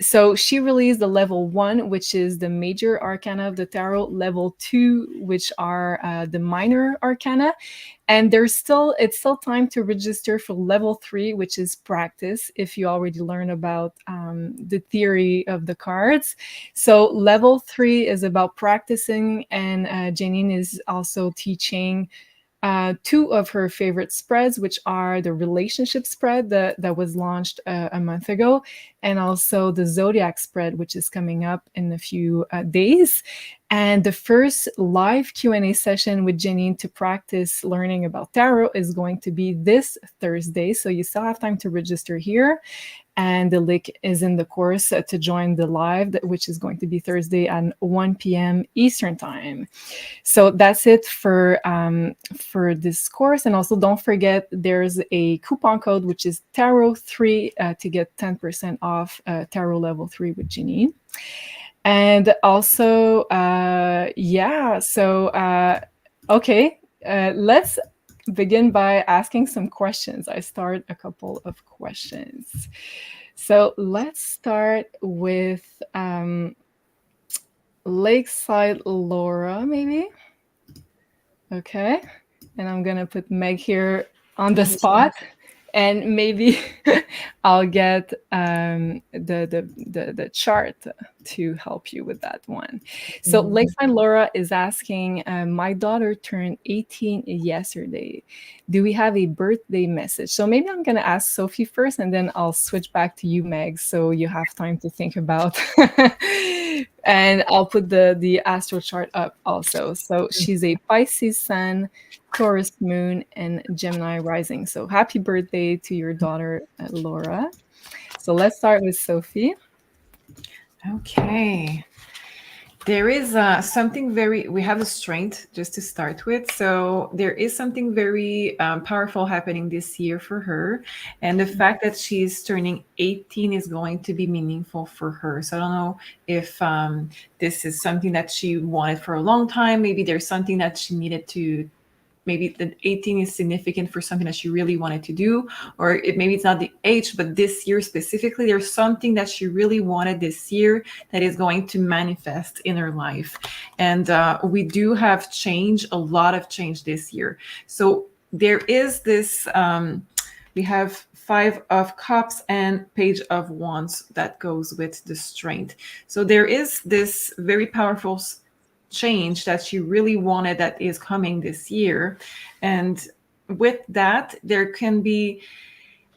So she released the level 1, which is the major arcana of the tarot, level 2, which are the minor arcana. And it's still time to register for level 3, which is practice, if you already learned about the theory of the cards. So level 3 is about practicing, and Janine is also teaching two of her favorite spreads, which are the relationship spread that was launched a month ago, and also the zodiac spread, which is coming up in a few days. And the first live Q&A session with Janine to practice learning about tarot is going to be this Thursday. So you still have time to register here. And the link is in the course to join the live, which is going to be Thursday at 1 p.m. Eastern time. So that's it for this course. And also don't forget, there's a coupon code, which is Tarot3 to get 10% off Tarot Level 3 with Janine. And also, okay, let's begin by asking some questions. I start a couple of questions. So let's start with Lakeside Laura, maybe. Okay, and I'm gonna put Meg here on the spot, and maybe I'll get the chart to help you with that one. So Lakeside Laura is asking, my daughter turned 18 yesterday. Do we have a birthday message? So maybe I'm going to ask Sophie first, and then I'll switch back to you, Meg, so you have time to think about. And I'll put the astro chart up also. So she's a Pisces sun, Taurus moon, and Gemini rising. So happy birthday to your daughter, Laura. So let's start with Sophie. Okay. There is something we have a strength just to start with. So there is something very powerful happening this year for her. And the fact that she's turning 18 is going to be meaningful for her. So I don't know if this is something that she wanted for a long time. Maybe there's something that she needed to, maybe the 18 is significant for something that she really wanted to do, or maybe it's not the age, but this year specifically, there's something that she really wanted this year that is going to manifest in her life. And we do have change, a lot of change this year. So there is this, we have 5 of Cups and Page of Wands that goes with the strength. So there is this very powerful change that she really wanted that is coming this year. And with that, there can be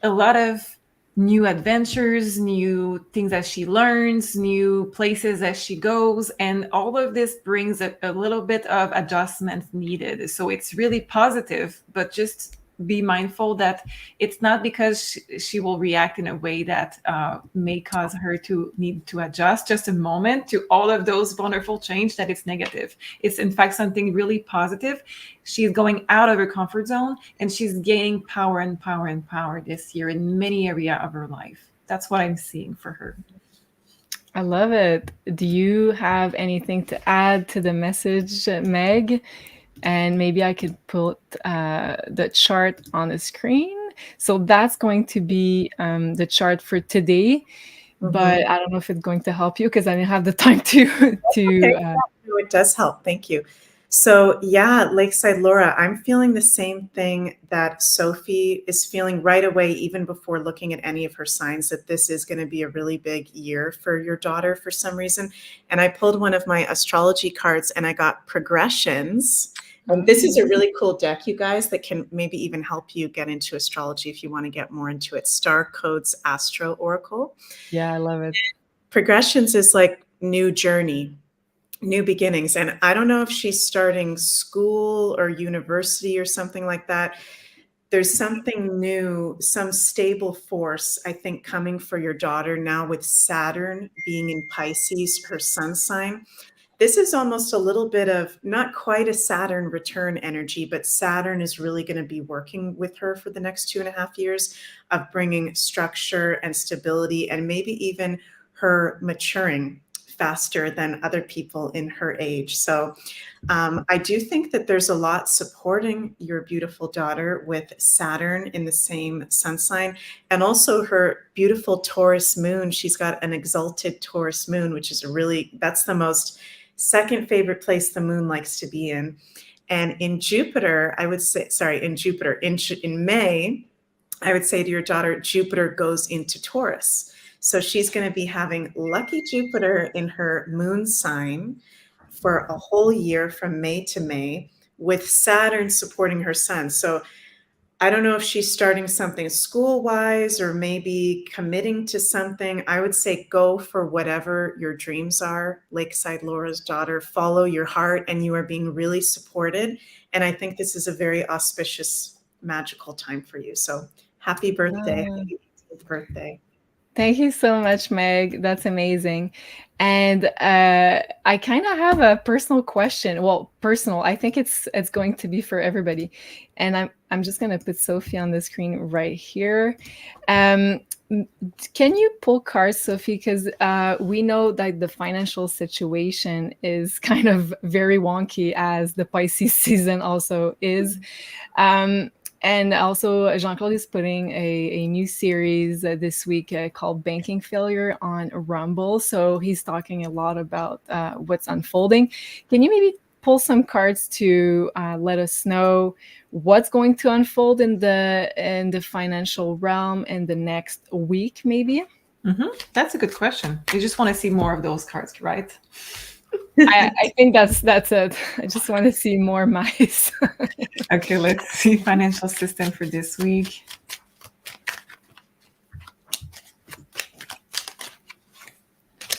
a lot of new adventures, new things that she learns, new places that she goes, and all of this brings a little bit of adjustment needed. So it's really positive, but just be mindful that it's not because she will react in a way that may cause her to need to adjust just a moment to all of those wonderful change that it's negative. It's in fact something really positive. She's going out of her comfort zone, and she's gaining power and power and power this year in many areas of her life. That's what I'm seeing for her. I love it. Do you have anything to add to the message, Meg? And maybe I could put the chart on the screen. So that's going to be the chart for today. But I don't know if it's going to help you because I didn't have the time to. Okay. No, it does help. Thank you. So yeah, Lakeside Laura, I'm feeling the same thing that Sophie is feeling right away, even before looking at any of her signs, that this is going to be a really big year for your daughter for some reason. And I pulled one of my astrology cards and I got progressions. And this is a really cool deck, you guys, that can maybe even help you get into astrology if you want to get more into it. Star Codes Astro Oracle. Yeah, I love it. Progressions is like new journey, new beginnings. And I don't know if she's starting school or university or something like that. There's something new, some stable force, I think, coming for your daughter now with Saturn being in Pisces, her sun sign. This is almost a little bit of not quite a Saturn return energy, but Saturn is really going to be working with her for the next 2.5 years of bringing structure and stability, and maybe even her maturing faster than other people in her age. So I do think that there's a lot supporting your beautiful daughter with Saturn in the same sun sign, and also her beautiful Taurus moon. She's got an exalted Taurus moon, which is that's the most second favorite place the moon likes to be in. And in Jupiter, in May, I would say to your daughter, Jupiter goes into Taurus. So she's going to be having lucky Jupiter in her moon sign for a whole year from May to May, with Saturn supporting her sun. So I don't know if she's starting something school-wise or maybe committing to something. I would say go for whatever your dreams are. Lakeside Laura's daughter, follow your heart, and you are being really supported. And I think this is a very auspicious, magical time for you. So happy birthday. Happy 18th birthday. Thank you so much, Meg. That's amazing. And I kind of have a personal question. Well, personal. I think it's going to be for everybody. And I'm just going to put Sophie on the screen right here. Can you pull cards, Sophie? Because we know that the financial situation is kind of very wonky, as the Pisces season also is. And also, Jean-Claude is putting a new series this week called Banking Failure on Rumble. So he's talking a lot about what's unfolding. Can you maybe pull some cards to let us know what's going to unfold in the financial realm in the next week, maybe? That's a good question. You just want to see more of those cards, right? I think that's it. I just want to see more mice. Okay, let's see financial system for this week.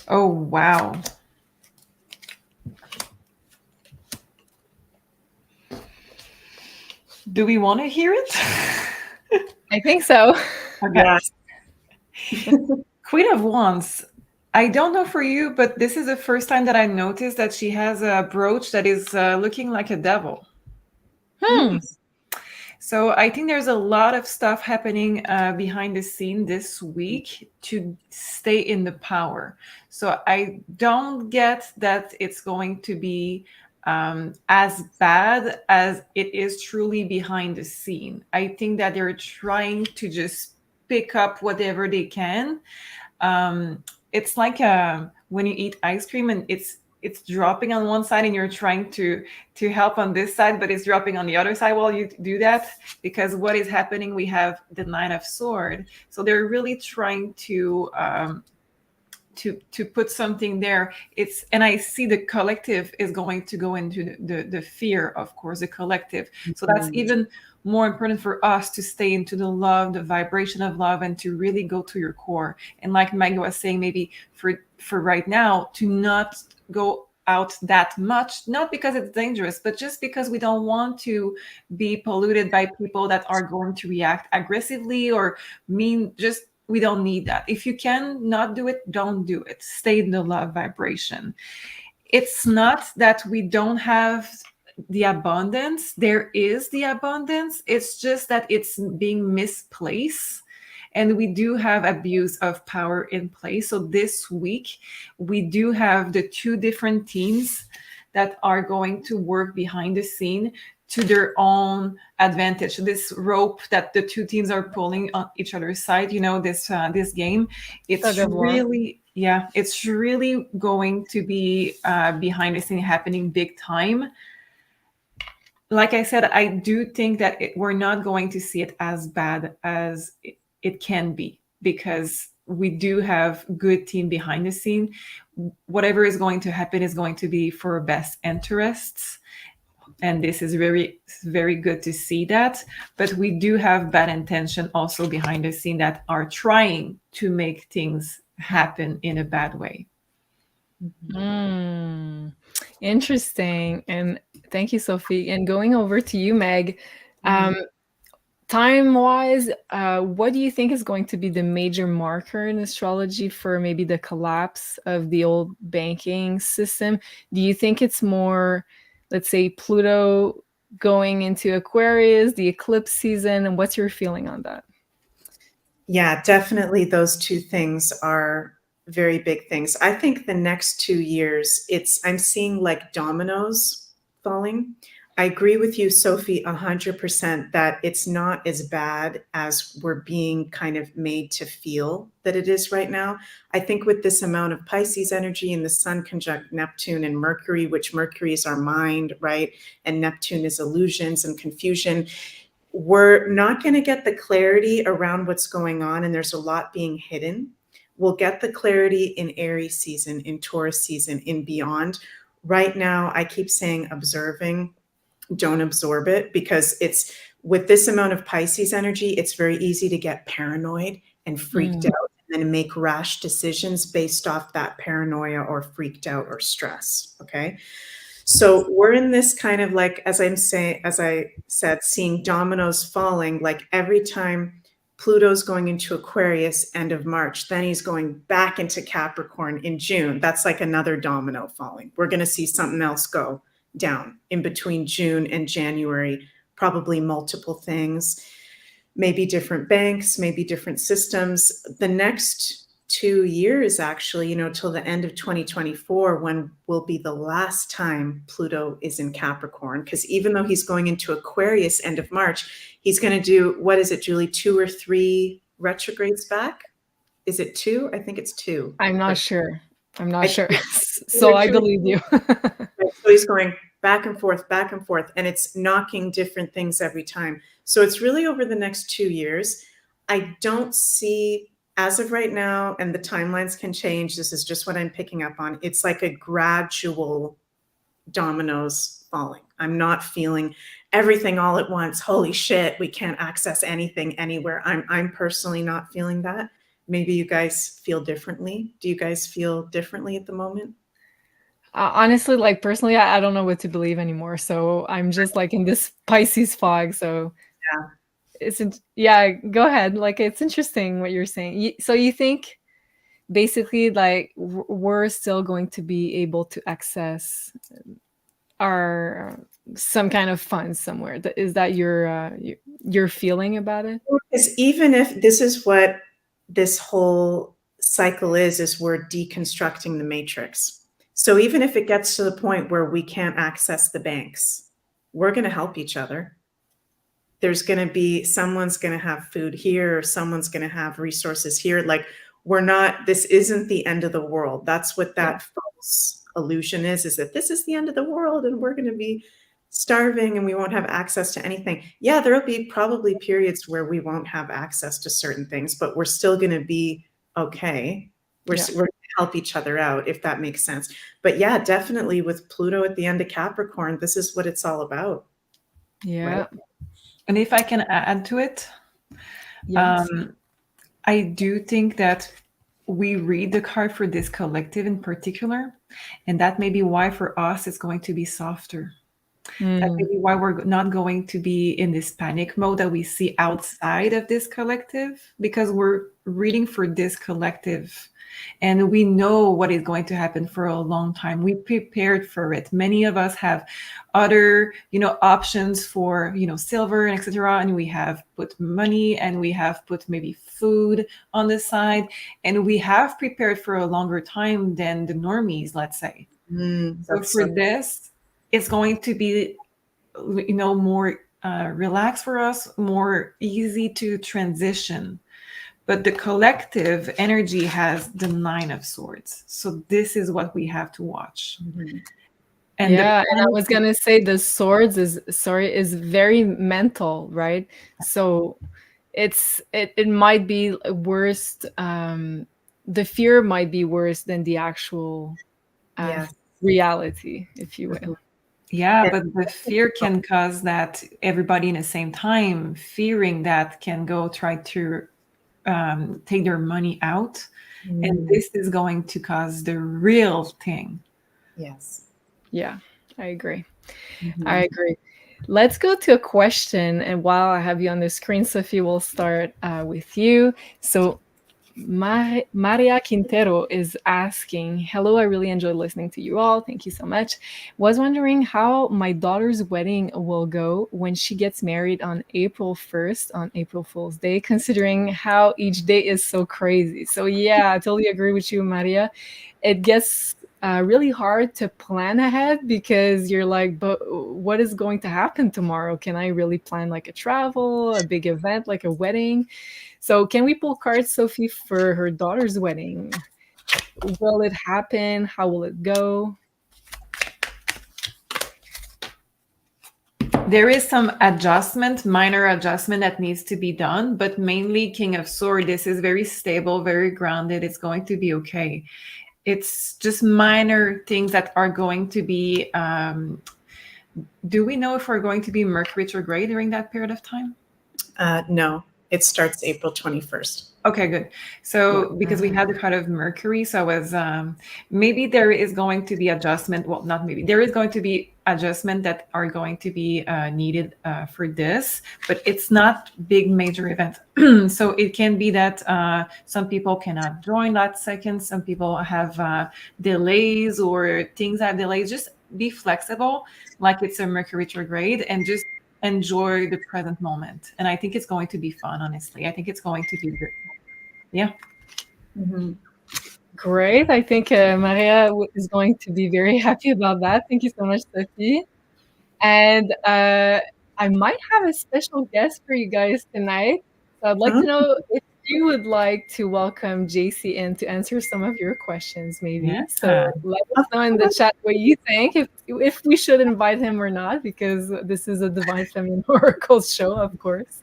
Oh, wow. Do we want to hear it? I think so. Okay. Yeah. Queen of Wands. I don't know for you, but this is the first time that I noticed that she has a brooch that is looking like a devil. So I think there's a lot of stuff happening behind the scene this week to stay in the power. So I don't get that it's going to be as bad as it is truly behind the scene. I think that they're trying to just pick up whatever they can. It's like when you eat ice cream and it's dropping on one side and you're trying to help on this side, but it's dropping on the other side while you do that, because what is happening, we have the Nine of Swords. So they're really trying to put something there. And I see the collective is going to go into the fear, of course, the collective. So that's even more important for us to stay into the love, the vibration of love, and to really go to your core. And like Meg was saying, maybe for right now, to not go out that much, not because it's dangerous, but just because we don't want to be polluted by people that are going to react aggressively or mean. Just, we don't need that. If you can not do it, don't do it. Stay in the love vibration. It's not that we don't have the abundance. There is the abundance. It's just that it's being misplaced. And we do have abuse of power in place. So this week, we do have the two different teams that are going to work behind the scene to their own advantage. This rope that the two teams are pulling on each other's side, this game, it's really, it's really going to be behind the scene happening big time. Like I said, I do think that we're not going to see it as bad as it can be, because we do have good team behind the scene. Whatever is going to happen is going to be for best interests. And this is very, very good to see that. But we do have bad intention also behind the scene that are trying to make things happen in a bad way. Interesting. And thank you, Sophie. And going over to you, Meg, time-wise, what do you think is going to be the major marker in astrology for maybe the collapse of the old banking system? Do you think it's more, let's say, Pluto going into Aquarius, the eclipse season, and what's your feeling on that? Yeah, definitely those two things are very big things. I think the next 2 years, I'm seeing like dominoes falling. I agree with you, Sophie, 100% that it's not as bad as we're being kind of made to feel that it is right now. I think with this amount of Pisces energy and the Sun conjunct Neptune and Mercury, which Mercury is our mind, right? And Neptune is illusions and confusion. We're not going to get the clarity around what's going on, and there's a lot being hidden. We'll get the clarity in Aries season, in Taurus season, in beyond. Right now, I keep saying observing. don't absorb it, because it's with this amount of Pisces energy, it's very easy to get paranoid and freaked out and then make rash decisions based off that paranoia or freaked out or stress. Okay. So we're in this kind of like, as I said, seeing dominoes falling, like every time Pluto's going into Aquarius end of March, then he's going back into Capricorn in June. That's like another domino falling. We're going to see something else go down in between June and January, probably multiple things, maybe different banks, maybe different systems. The next 2 years, actually, till the end of 2024, when will be the last time Pluto is in Capricorn. Because even though he's going into Aquarius end of March, he's going to do, what is it, Julie, 2 or 3 retrogrades back? Is it 2? I think it's 2. I'm not sure. So I believe you. So he's going back and forth, and it's knocking different things every time. So it's really over the next 2 years. I don't see, as of right now, and the timelines can change, this is just what I'm picking up on, it's like a gradual dominoes falling. I'm not feeling everything all at once. Holy shit, we can't access anything anywhere. I'm personally not feeling that. Maybe you guys feel differently. Do you guys feel differently at the moment? Honestly, like personally, I don't know what to believe anymore. So I'm just like in this Pisces fog. So go ahead. Like, it's interesting what you're saying. So you think basically like we're still going to be able to access our some kind of funds somewhere? Is that your feeling about it? Because even if this is what this whole cycle is we're deconstructing the matrix. So even if it gets to the point where we can't access the banks, we're going to help each other. There's going to be, someone's going to have food here, or someone's going to have resources here. Like, this isn't the end of the world. That's what that false illusion is that this is the end of the world and we're going to be starving and we won't have access to anything. Yeah, there'll be probably periods where we won't have access to certain things, but we're still going to be okay. We're going to help each other out, if that makes sense. But yeah, definitely with Pluto at the end of Capricorn, this is what it's all about. Yeah. Right? And if I can add to it, yes. I do think that we read the card for this collective in particular, and that may be why for us it's going to be softer. That may be why we're not going to be in this panic mode that we see outside of this collective, because we're reading for this collective and we know what is going to happen for a long time. We prepared for it. Many of us have other, options for, silver and etc. And we have put money and we have put maybe food on the side, and we have prepared for a longer time than the normies, let's say. So for this, it's going to be, more relaxed for us, more easy to transition. But the collective energy has the 9 of Swords. So this is what we have to watch. And I was going to say the Swords is very mental, right? So it might be worse. The fear might be worse than the actual reality, if you will. Yeah, but the fear can cause that everybody in the same time fearing that can go try to take their money out. And this is going to cause the real thing. Yes. Yeah, I agree. I agree. Let's go to a question. And while I have you on the screen, Sophie, we'll start with you. So Maria Quintero is asking, hello, I really enjoyed listening to you all. Thank you so much. Was wondering how my daughter's wedding will go when she gets married on April 1st, on April Fool's Day, considering how each day is so crazy. So yeah, I totally agree with you, Maria. It gets really hard to plan ahead because you're like, but what is going to happen tomorrow? Can I really plan like a travel, a big event, like a wedding? So can we pull cards, Sophie, for her daughter's wedding? Will it happen? How will it go? There is some minor adjustment that needs to be done, but mainly King of Swords, this is very stable, very grounded. It's going to be okay. It's just minor things that are going to be Do we know if we're going to be Mercury retrograde during that period of time? No, it starts April 21st. Okay, good. So because we had the card of Mercury, so I was maybe there is going to be adjustment. Well, not maybe. There is going to be adjustment that are going to be needed for this, but it's not big major events. So it can be that some people cannot join that second. Some people have delays or things have delays. Just be flexible, like it's a Mercury retrograde, and just enjoy the present moment. And I think it's going to be fun, honestly. I think it's going to be good. Yeah. Mm-hmm. Great. I think Maria is going to be very happy about that. Thank you so much, Sophie. And I might have a special guest for you guys tonight. So I'd like to know if you would like to welcome JC in to answer some of your questions, maybe. Yeah. So let us know in the chat what you think, if we should invite him or not, because this is a Divine Feminine Oracle show, of course.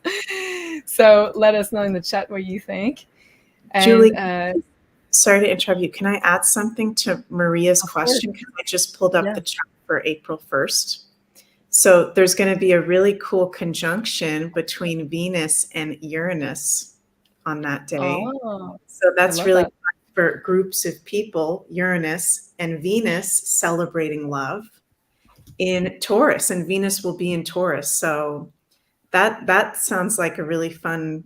So let us know in the chat what you think. And, Julie, sorry to interrupt you. Can I add something to Maria's question? Because I just pulled up the chat for April 1st. So there's going to be a really cool conjunction between Venus and Uranus on that day. Oh, so that's really fun for groups of people, Uranus and Venus celebrating love in Taurus, and Venus will be in Taurus. So that sounds like a really fun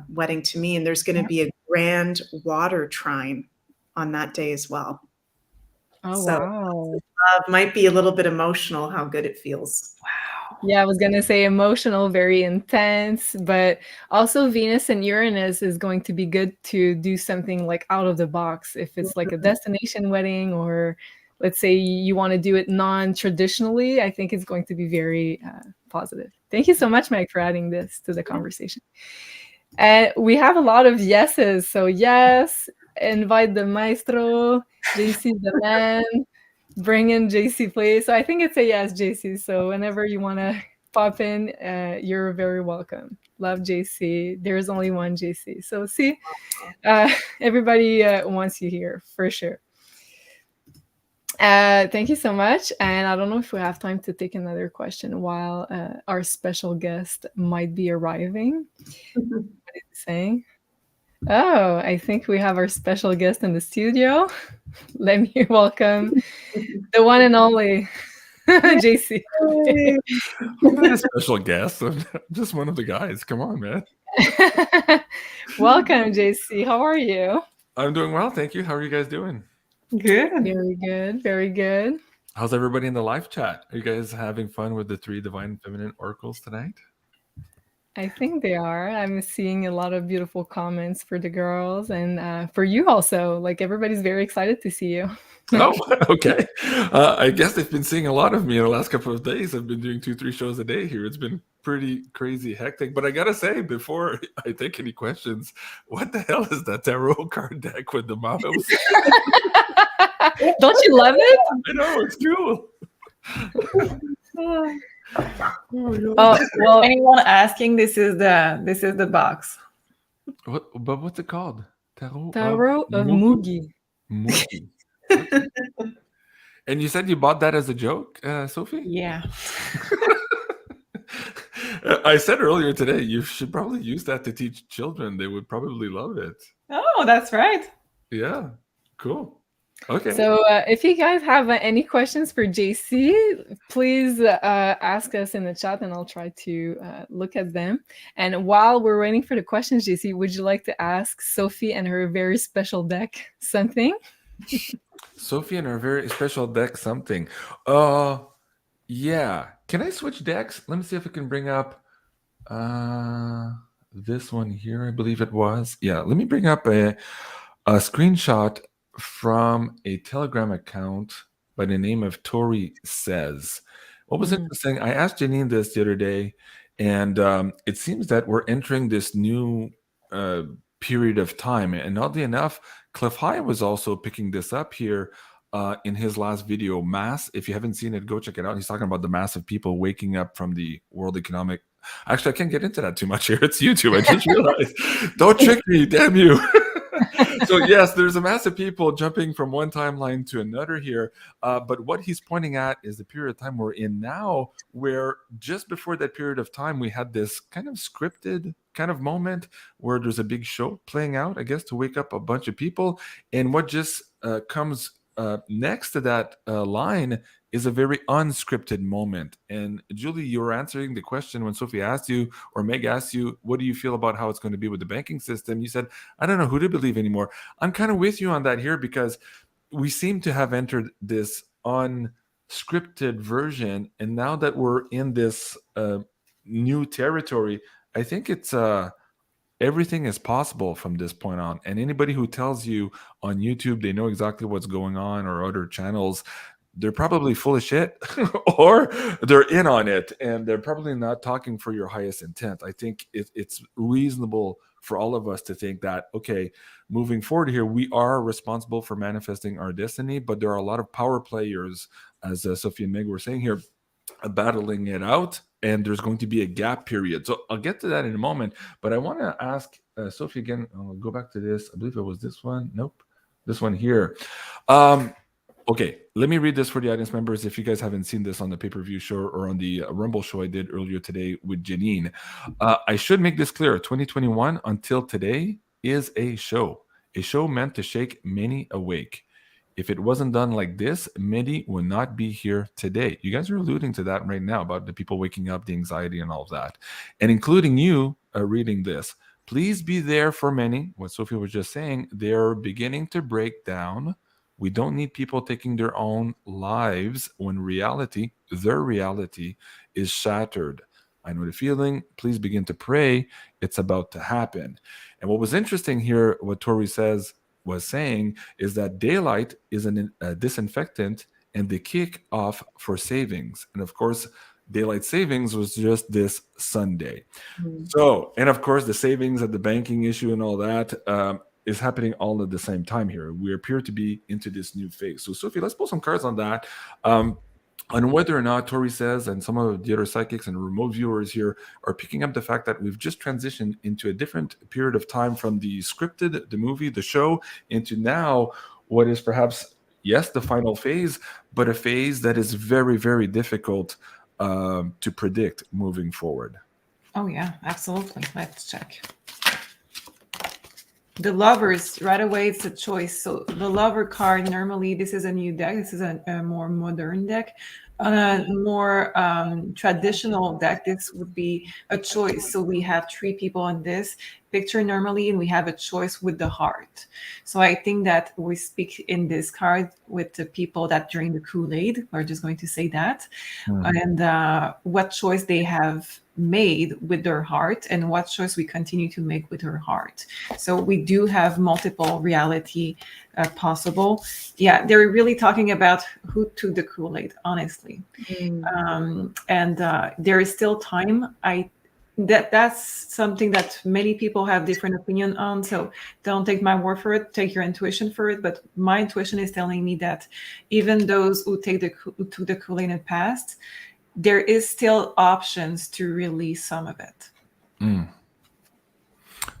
wedding to me. And there's going to be a grand water trine on that day as well. Oh, so wow. Love might be a little bit emotional how good it feels. Wow. Yeah, I was going to say emotional, very intense, but also Venus and Uranus is going to be good to do something like out of the box. If it's like a destination wedding, or let's say you want to do it non-traditionally, I think it's going to be very positive. Thank you so much, Meg, for adding this to the conversation. And we have a lot of yeses. So yes, invite the maestro, JC the man, bring in JC, please. So I think it's a yes, JC. So whenever you want to pop in, you're very welcome. Love JC. There's only one JC. So see, everybody wants you here for sure. Thank you so much. And I don't know if we have time to take another question while our special guest might be arriving. What is he saying? Oh, I think we have our special guest in the studio. Let me welcome the one and only JC. I'm not a special guest. I'm just one of the guys. Come on, man. Welcome, JC. How are you? I'm doing well. Thank you. How are you guys doing? Good. Very good. Very good. How's everybody in the live chat? Are you guys having fun with the 3 Divine Feminine Oracles tonight? I think they are. I'm seeing a lot of beautiful comments for the girls and for you also. Like everybody's very excited to see you. Oh, okay. I guess they've been seeing a lot of me in the last couple of days. I've been doing 2-3 shows a day here. It's been pretty crazy hectic. But I got to say, before I take any questions, what the hell is that tarot card deck with the mouse? Don't you love it? I know, it's cool. Well, anyone asking, this is the box. But what's it called? Tarot of Mugi. Mugi. And you said you bought that as a joke, Sophie? Yeah. I said earlier today, you should probably use that to teach children. They would probably love it. Oh, that's right. Yeah, cool. Okay. So if you guys have any questions for JC, please ask us in the chat and I'll try to look at them. And while we're waiting for the questions, JC, would you like to ask Sophie and her very special deck something? Sophie and her very special deck something. Yeah. Can I switch decks? Let me see if I can bring up this one here. I believe it was. Yeah. Let me bring up a screenshot from a Telegram account by the name of Tori Says. What was interesting, I asked Janine this the other day, and it seems that we're entering this new period of time. And oddly enough, Cliff High was also picking this up here in his last video, Mass. If you haven't seen it, go check it out. He's talking about the mass of people waking up from the World Economic... Actually, I can't get into that too much here. It's YouTube. I just realized. Don't trick me, damn you. So yes, there's a mass of people jumping from one timeline to another here. But what he's pointing at is the period of time we're in now, where just before that period of time, we had this kind of scripted kind of moment where there's a big show playing out, I guess, to wake up a bunch of people. And what just comes next to that line is a very unscripted moment. And Julie, you were answering the question when Sophie asked you, or Meg asked you, what do you feel about how it's going to be with the banking system? You said, I don't know who to believe anymore. I'm kind of with you on that here, because we seem to have entered this unscripted version. And now that we're in this new territory, I think it's everything is possible from this point on. And anybody who tells you on YouTube they know exactly what's going on, or other channels, they're probably full of shit or they're in on it, and they're probably not talking for your highest intent. I think it's reasonable for all of us to think that, okay, moving forward here, we are responsible for manifesting our destiny, but there are a lot of power players, as Sophie and Meg were saying here, battling it out, and there's going to be a gap period. So I'll get to that in a moment, but I want to ask Sophie again. I'll go back to this. I believe it was this one. Nope, this one here. Okay, let me read this for the audience members. If you guys haven't seen this on the pay-per-view show or on the Rumble show I did earlier today with Janine, I should make this clear. 2021 until today is a show meant to shake many awake. If it wasn't done like this, many would not be here today. You guys are alluding to that right now about the people waking up, the anxiety and all of that, and including you reading this. Please be there for many. What Sophie was just saying, they're beginning to break down. We don't need people taking their own lives when their reality is shattered. I know the feeling. Please begin to pray. It's about to happen. And what was interesting here, what Tori was saying, is that daylight is a disinfectant and the kick off for savings. And of course, daylight savings was just this Sunday. So, and of course, the savings at the banking issue and all that is happening all at the same time here. We appear to be into this new phase. So, Sophie, let's pull some cards on that. On whether or not Tori says, and some of the other psychics and remote viewers here are picking up the fact that we've just transitioned into a different period of time from the scripted, the movie, the show, into now what is perhaps, yes, the final phase, but a phase that is very, very difficult to predict moving forward. Oh, yeah, absolutely. Let's check. The Lovers, right away, it's a choice. So the Lover card, normally this is a new deck. This is a more modern deck. On a more traditional deck, this would be a choice. So we have 3 people on this picture normally, and we have a choice with the heart. So I think that we speak in this card with the people that drink the Kool-Aid. We're just going to say that. And what choice they have made with their heart, and what choice we continue to make with our heart. So we do have multiple reality possible. Yeah, they're really talking about who took the Kool-Aid, honestly. And there is still time. That's something that many people have different opinion on. So don't take my word for it. Take your intuition for it. But my intuition is telling me that even those who took the Kool-Aid in the past, there is still options to release some of it.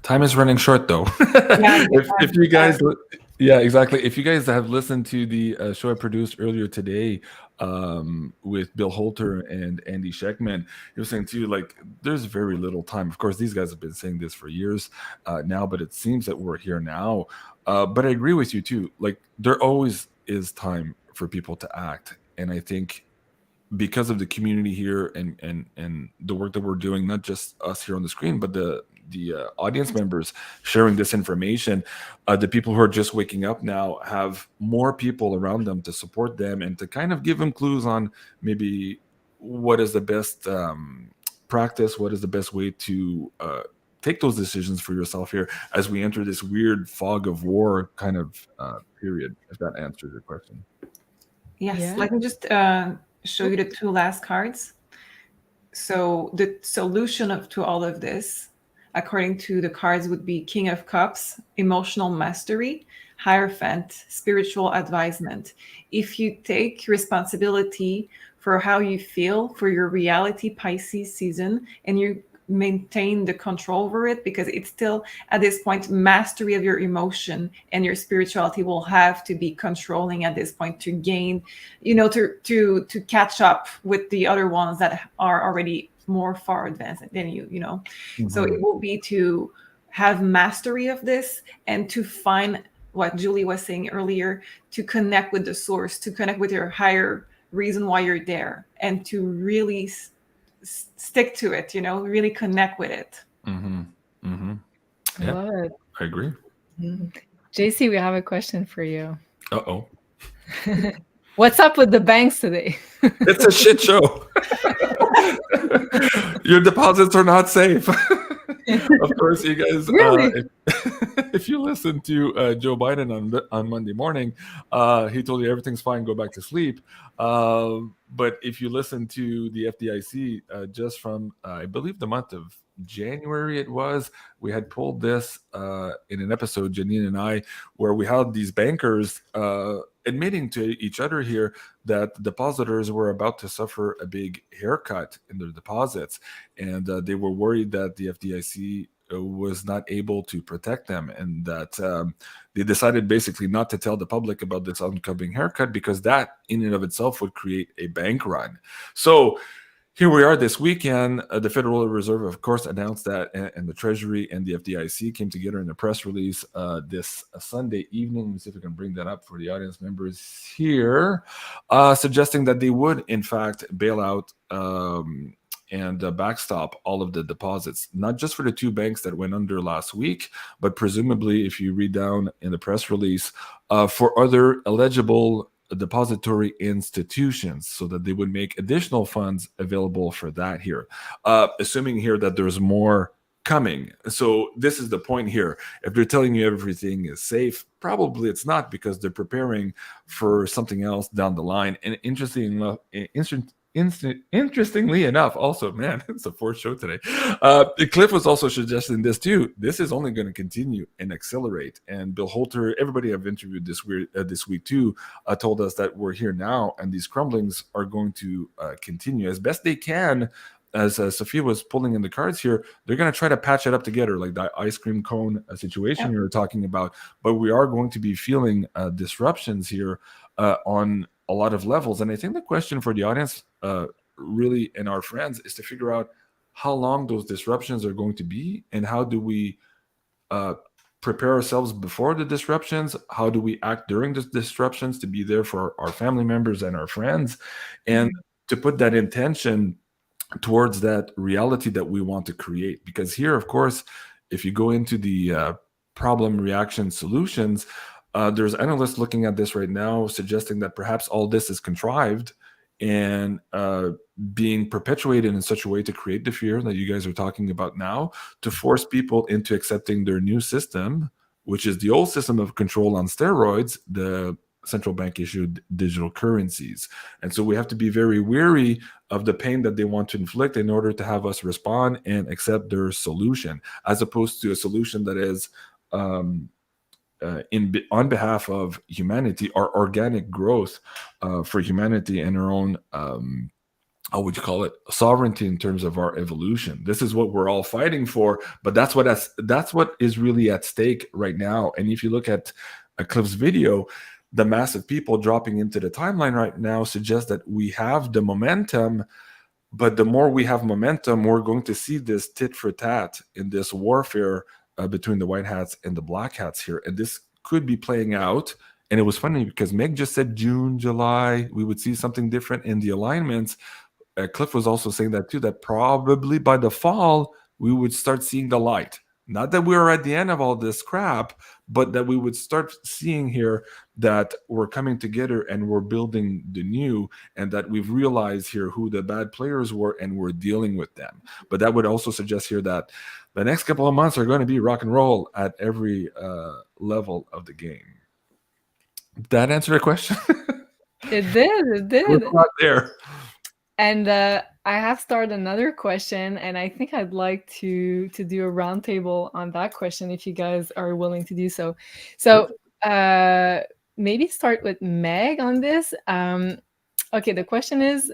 Time is running short, though. If you guys, yeah, exactly. If you guys have listened to the show I produced earlier today with Bill Holter and Andy Sheckman, he was saying to you, like, there's very little time. Of course, these guys have been saying this for years now, but it seems that we're here now. But I agree with you too. Like, there always is time for people to act, and I think, because of the community here and the work that we're doing, not just us here on the screen, but the audience members sharing this information, the people who are just waking up now have more people around them to support them and to kind of give them clues on maybe what is the best practice, what is the best way to take those decisions for yourself here as we enter this weird fog of war kind of period, if that answers your question. Yes, Yeah. let me just show you the 2 last cards. So the solution to all of this, according to the cards, would be King of Cups, emotional mastery, Hierophant, spiritual advisement. If you take responsibility for how you feel, for your reality Pisces season, and you maintain the control over it, because it's still at this point mastery of your emotion, and your spirituality will have to be controlling at this point to gain, to catch up with the other ones that are already more far advanced than you. So it will be to have mastery of this, and to find what Julie was saying earlier, to connect with the source, to connect with your higher reason why you're there, and to really stick to it, really connect with it. I love it. I agree. JC, we have a question for you. Uh-oh. What's up with the banks today? It's a shit show. Your deposits are not safe. Of course, you guys, Really? if you listen to Joe Biden on Monday morning, he told you everything's fine, go back to sleep. But if you listen to the FDIC, just from, I believe, the month of January it was, we had pulled this in an episode, Janine and I, where we had these bankers admitting to each other here that depositors were about to suffer a big haircut in their deposits, and they were worried that the FDIC was not able to protect them, and that they decided basically not to tell the public about this oncoming haircut, because that in and of itself would create a bank run. So here we are this weekend. The Federal Reserve, of course, announced that, and the Treasury and the FDIC came together in a press release this Sunday evening. Let me see if I can bring that up for the audience members here, suggesting that they would, in fact, bail out and backstop all of the deposits, not just for the two banks that went under last week, but presumably, if you read down in the press release, for other eligible depository institutions, so that they would make additional funds available for that here, assuming here that there's more coming. So this is the point here. If they're telling you everything is safe, probably it's not, because they're preparing for something else down the line. And interestingly enough, also, man, it's a fourth show today. Cliff was also suggesting this too. This is only going to continue and accelerate. And Bill Holter, everybody I've interviewed this week too, told us that we're here now, and these crumblings are going to continue as best they can. As Sophia was pulling in the cards here, they're going to try to patch it up together, like that ice cream cone situation you were talking about. But we are going to be feeling disruptions here on a lot of levels. And I think the question for the audience, really, and our friends, is to figure out how long those disruptions are going to be, and how do we prepare ourselves before the disruptions? How do we act during the disruptions to be there for our family members and our friends, and to put that intention towards that reality that we want to create? Because here, of course, if you go into the problem, reaction, solutions, there's analysts looking at this right now, suggesting that perhaps all this is contrived and being perpetuated in such a way to create the fear that you guys are talking about now, to force people into accepting their new system, which is the old system of control on steroids, the central bank issued digital currencies. And so we have to be very wary of the pain that they want to inflict in order to have us respond and accept their solution, as opposed to a solution that is on behalf of humanity, our organic growth for humanity, and our own how would you call it, sovereignty in terms of our evolution. This is what we're all fighting for, but that's what is really at stake right now. And if you look at Cliff's video, the massive people dropping into the timeline right now suggests that we have the momentum, but the more we have momentum, we're going to see this tit for tat in this warfare between the white hats and the black hats here. And this could be playing out. And it was funny because Meg just said June, July, we would see something different in the alignments. Cliff was also saying that too, that probably by the fall, we would start seeing the light. Not that we are at the end of all this crap, but that we would start seeing here that we're coming together and we're building the new, and that we've realized here who the bad players were and we're dealing with them. But that would also suggest here that the next couple of months are going to be rock and roll at every level of the game. Did that answer your question? It did. We're not there. And I have started another question, and I think I'd like to do a roundtable on that question if you guys are willing to do so. So maybe start with Meg on this. Okay, the question is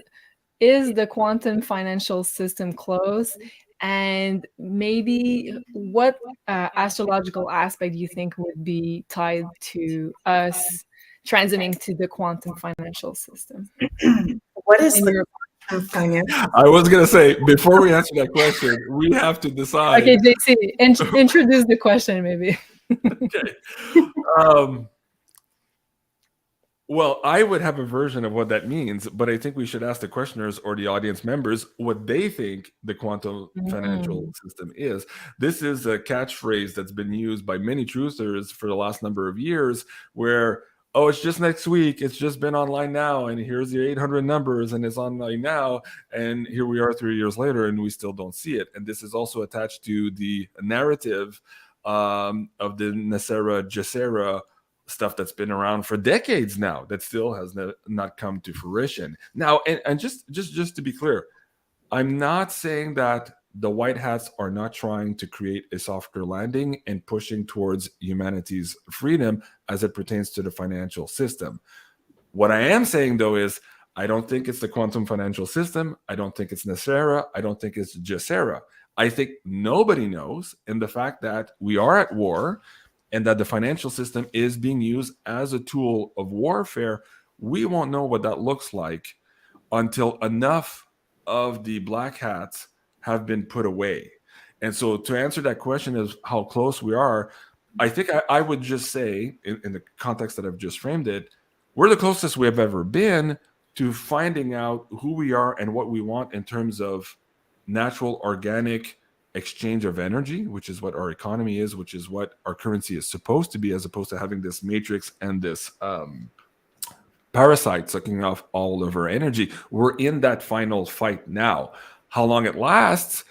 the quantum financial system closed? And maybe what astrological aspect do you think would be tied to us transiting to the quantum financial system? What is In the your financial? I was gonna say, before we answer that question, we have to decide. Okay, JC, introduce the question maybe. Okay. Well, I would have a version of what that means, but I think we should ask the questioners or the audience members what they think the quantum financial system is. This is a catchphrase that's been used by many truthers for the last number of years, where, oh, it's just next week, it's just been online now, and here's the 800 numbers, and it's online now, and here we are 3 years later, and we still don't see it. And this is also attached to the narrative of the Nasera Jacera stuff that's been around for decades now that still has not come to fruition. Now, and just to be clear, I'm not saying that the white hats are not trying to create a softer landing and pushing towards humanity's freedom as it pertains to the financial system. What I am saying, though, is I don't think it's the quantum financial system. I don't think it's Nasera. I don't think it's Jacera. I think nobody knows, and the fact that we are at war and that the financial system is being used as a tool of warfare, we won't know what that looks like until enough of the black hats have been put away. And so to answer that question is how close we are, I think I would just say, in the context that I've just framed it, we're the closest we have ever been to finding out who we are and what we want in terms of natural, organic exchange of energy, which is what our economy is, which is what our currency is supposed to be, as opposed to having this matrix and this parasite sucking off all of our energy. We're in that final fight now. How long it lasts,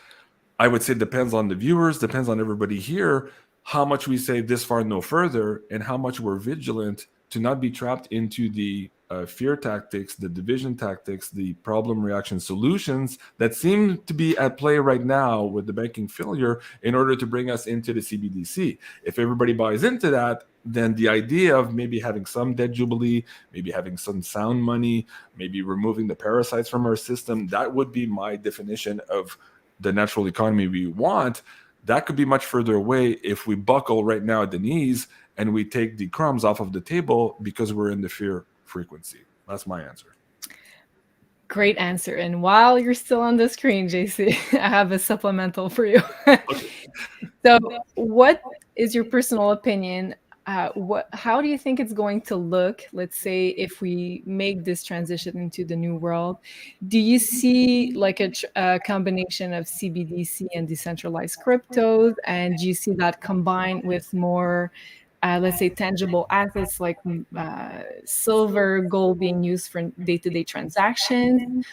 I would say, depends on the viewers, depends on everybody here, how much we say this far, no further, and how much we're vigilant to not be trapped into the fear tactics, the division tactics, the problem reaction solutions that seem to be at play right now with the banking failure in order to bring us into the CBDC. If everybody buys into that, then the idea of maybe having some debt jubilee, maybe having some sound money, maybe removing the parasites from our system, that would be my definition of the natural economy we want. That could be much further away if we buckle right now at the knees and we take the crumbs off of the table because we're in the fear frequency. That's my answer. Great answer. And while you're still on the screen, JC, I have a supplemental for you. So what is your personal opinion? How do you think it's going to look, let's say, if we make this transition into the new world? Do you see like a combination of CBDC and decentralized cryptos? And do you see that combined with more let's say tangible assets like silver, gold being used for day-to-day transactions?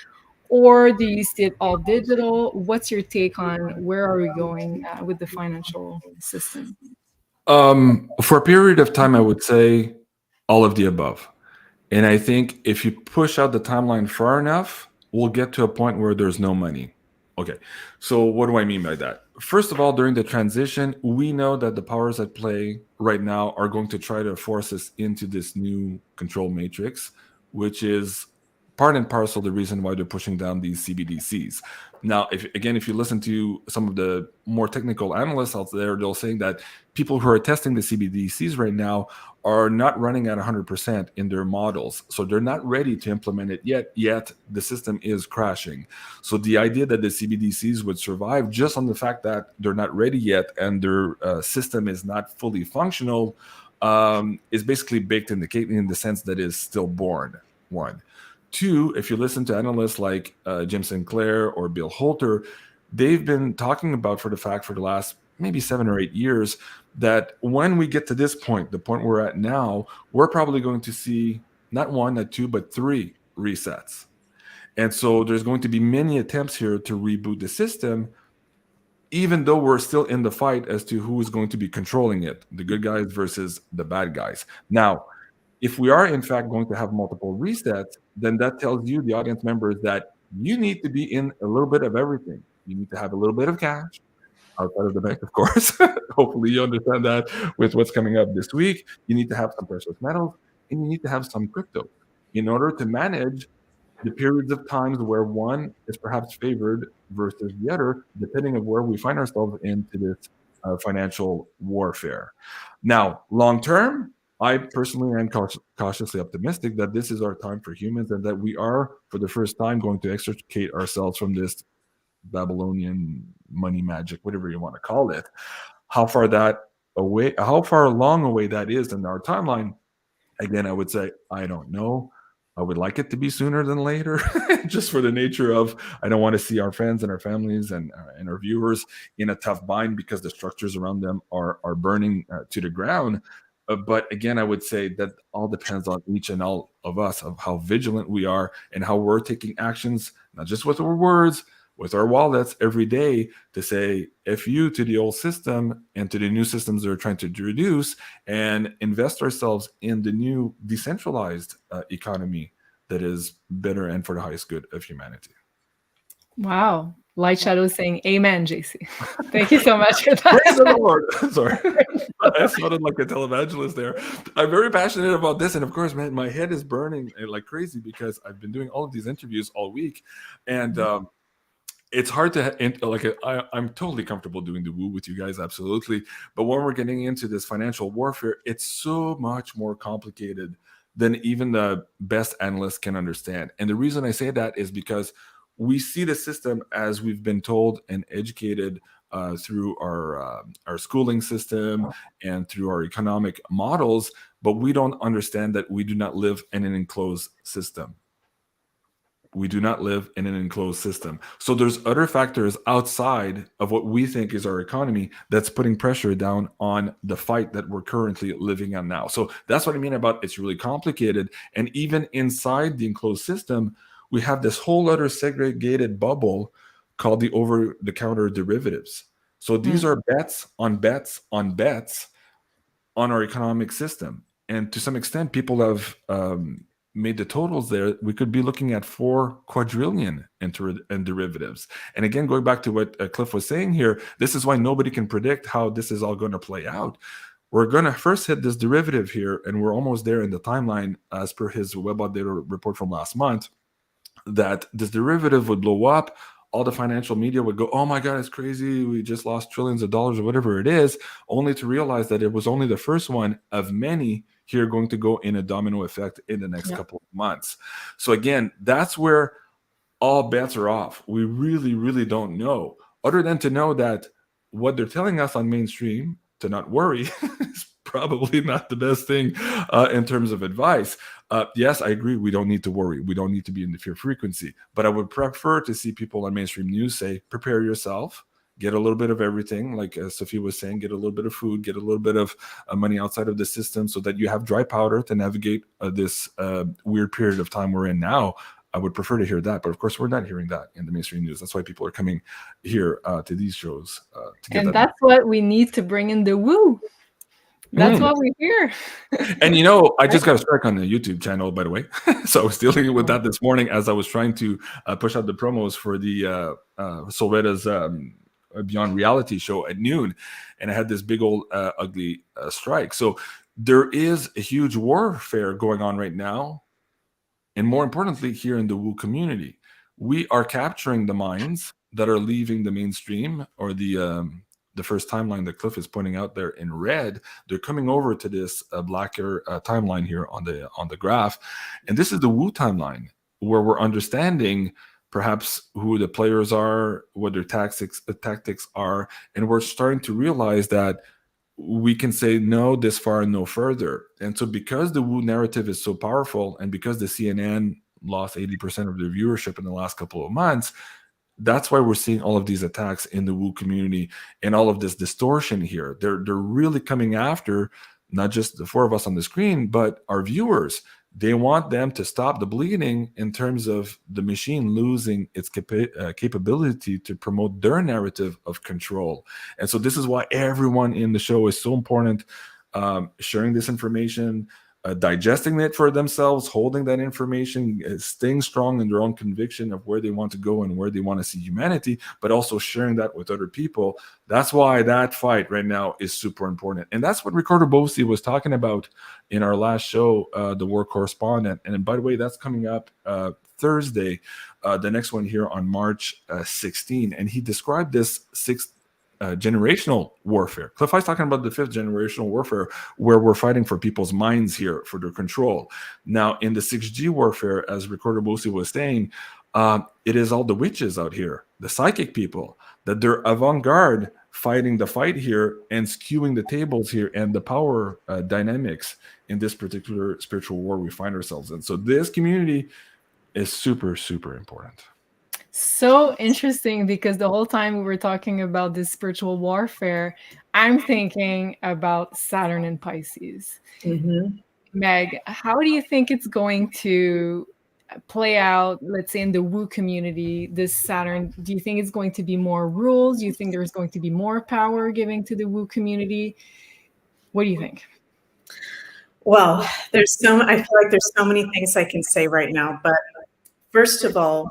Or do you see it all digital? What's your take on where are we going with the financial system? For a period of time, I would say all of the above. And I think if you push out the timeline far enough, we'll get to a point where there's no money. Okay, so what do I mean by that? First of all, during the transition, we know that the powers at play right now are going to try to force us into this new control matrix, which is part and parcel the reason why they're pushing down these CBDCs. Now, if you listen to some of the more technical analysts out there, they'll saying that people who are testing the CBDCs right now are not running at 100% in their models. So they're not ready to implement it yet the system is crashing. So the idea that the CBDCs would survive just on the fact that they're not ready yet and their system is not fully functional is basically baked in the sense that it's still born, one. Two, if you listen to analysts like Jim Sinclair or Bill Holter, they've been talking about for the last maybe 7 or 8 years that when we get to this point, the point we're at now, we're probably going to see not 1, not 2, but 3 resets. And so there's going to be many attempts here to reboot the system, even though we're still in the fight as to who is going to be controlling it, the good guys versus the bad guys. Now, if we are in fact going to have multiple resets, then that tells you, the audience members, that you need to be in a little bit of everything. You need to have a little bit of cash outside of the bank, of course. Hopefully you understand that with what's coming up this week. You need to have some precious metals, and you need to have some crypto in order to manage the periods of times where one is perhaps favored versus the other, depending on where we find ourselves into this financial warfare. Now, long term, I personally am cautiously optimistic that this is our time for humans and that we are, for the first time, going to extricate ourselves from this Babylonian money magic, whatever you want to call it. How far along away that is in our timeline, again, I would say, I don't know. I would like it to be sooner than later, just for the nature of I don't want to see our friends and our families and our viewers in a tough bind because the structures around them are burning to the ground. But again, I would say that all depends on each and all of us, of how vigilant we are and how we're taking actions, not just with our words, with our wallets every day, to say F you to the old system and to the new systems that are trying to introduce, and invest ourselves in the new decentralized economy that is better and for the highest good of humanity. Wow. Light Shadow saying amen, JC. Thank you so much for that. Praise the Lord. Sorry. I sounded like a televangelist there. I'm very passionate about this. And of course, man, my head is burning like crazy because I've been doing all of these interviews all week. And it's hard to, I'm totally comfortable doing the woo with you guys, absolutely. But when we're getting into this financial warfare, it's so much more complicated than even the best analysts can understand. And the reason I say that is because we see the system as we've been told and educated through our schooling system and through our economic models, but we don't understand that we do not live in an enclosed system. We do not live in an enclosed system. So there's other factors outside of what we think is our economy that's putting pressure down on the fight that we're currently living on now. So that's what I mean about it's really complicated. And even inside the enclosed system, we have this whole other segregated bubble called the over-the-counter derivatives. So these are bets on bets on bets on our economic system. And to some extent, people have made the totals there. We could be looking at 4 quadrillion in derivatives. And again, going back to what Cliff was saying here, this is why nobody can predict how this is all going to play out. We're going to first hit this derivative here, and we're almost there in the timeline as per his web update report from last month, that this derivative would blow up. All the financial media would go, oh my God, it's crazy. We just lost trillions of dollars or whatever it is, only to realize that it was only the first one of many here going to go in a domino effect in the next couple of months. So again, that's where all bets are off. We really, really don't know, other than to know that what they're telling us on mainstream to not worry is probably not the best thing in terms of advice. Yes, I agree. We don't need to worry. We don't need to be in the fear frequency. But I would prefer to see people on mainstream news say, prepare yourself, get a little bit of everything. Like Sophie was saying, get a little bit of food, get a little bit of money outside of the system so that you have dry powder to navigate this weird period of time we're in now. I would prefer to hear that. But of course, we're not hearing that in the mainstream news. That's why people are coming here to these shows. To get and that's what we need to bring in the woo. That's what we hear. And you know, I just got a strike on the YouTube channel, by the way. So I was dealing with that this morning as I was trying to push out the promos for the Solveda's Beyond Reality show at noon. And I had this big old ugly strike. So there is a huge warfare going on right now. And more importantly, here in the Woo community, we are capturing the minds that are leaving the mainstream, or the first timeline that Cliff is pointing out there in red. They're coming over to this blacker timeline here on the graph. And this is the Woo timeline, where we're understanding perhaps who the players are, what their tactics are. And we're starting to realize that we can say no this far and no further. And so because the Woo narrative is so powerful, and because the CNN lost 80% of their viewership in the last couple of months, that's why we're seeing all of these attacks in the Woo community and all of this distortion here. They're really coming after not just the 4 of us on the screen, but our viewers. They want them to stop the bleeding in terms of the machine losing its capability to promote their narrative of control. And so this is why everyone in the show is so important, sharing this information, digesting it for themselves, holding that information, staying strong in their own conviction of where they want to go and where they want to see humanity, but also sharing that with other people. That's why that fight right now is super important. And that's what Ricardo Bosi was talking about in our last show, The War Correspondent. And by the way, that's coming up Thursday, the next one here on March 16. And he described this sixth generational warfare. Cliff High's talking about the fifth generational warfare, where we're fighting for people's minds here, for their control. Now, in the 6G warfare, as Recorder Bosi was saying, it is all the witches out here, the psychic people, that they're avant-garde fighting the fight here and skewing the tables here and the power dynamics in this particular spiritual war we find ourselves in. So this community is super, super important. So interesting, because the whole time we were talking about this spiritual warfare, I'm thinking about Saturn and Pisces. Mm-hmm. Meg, how do you think it's going to play out, let's say in the woo community, this Saturn? Do you think it's going to be more rules? Do you think there's going to be more power giving to the woo community? What do you think? Well, I feel like there's so many things I can say right now, but first of all,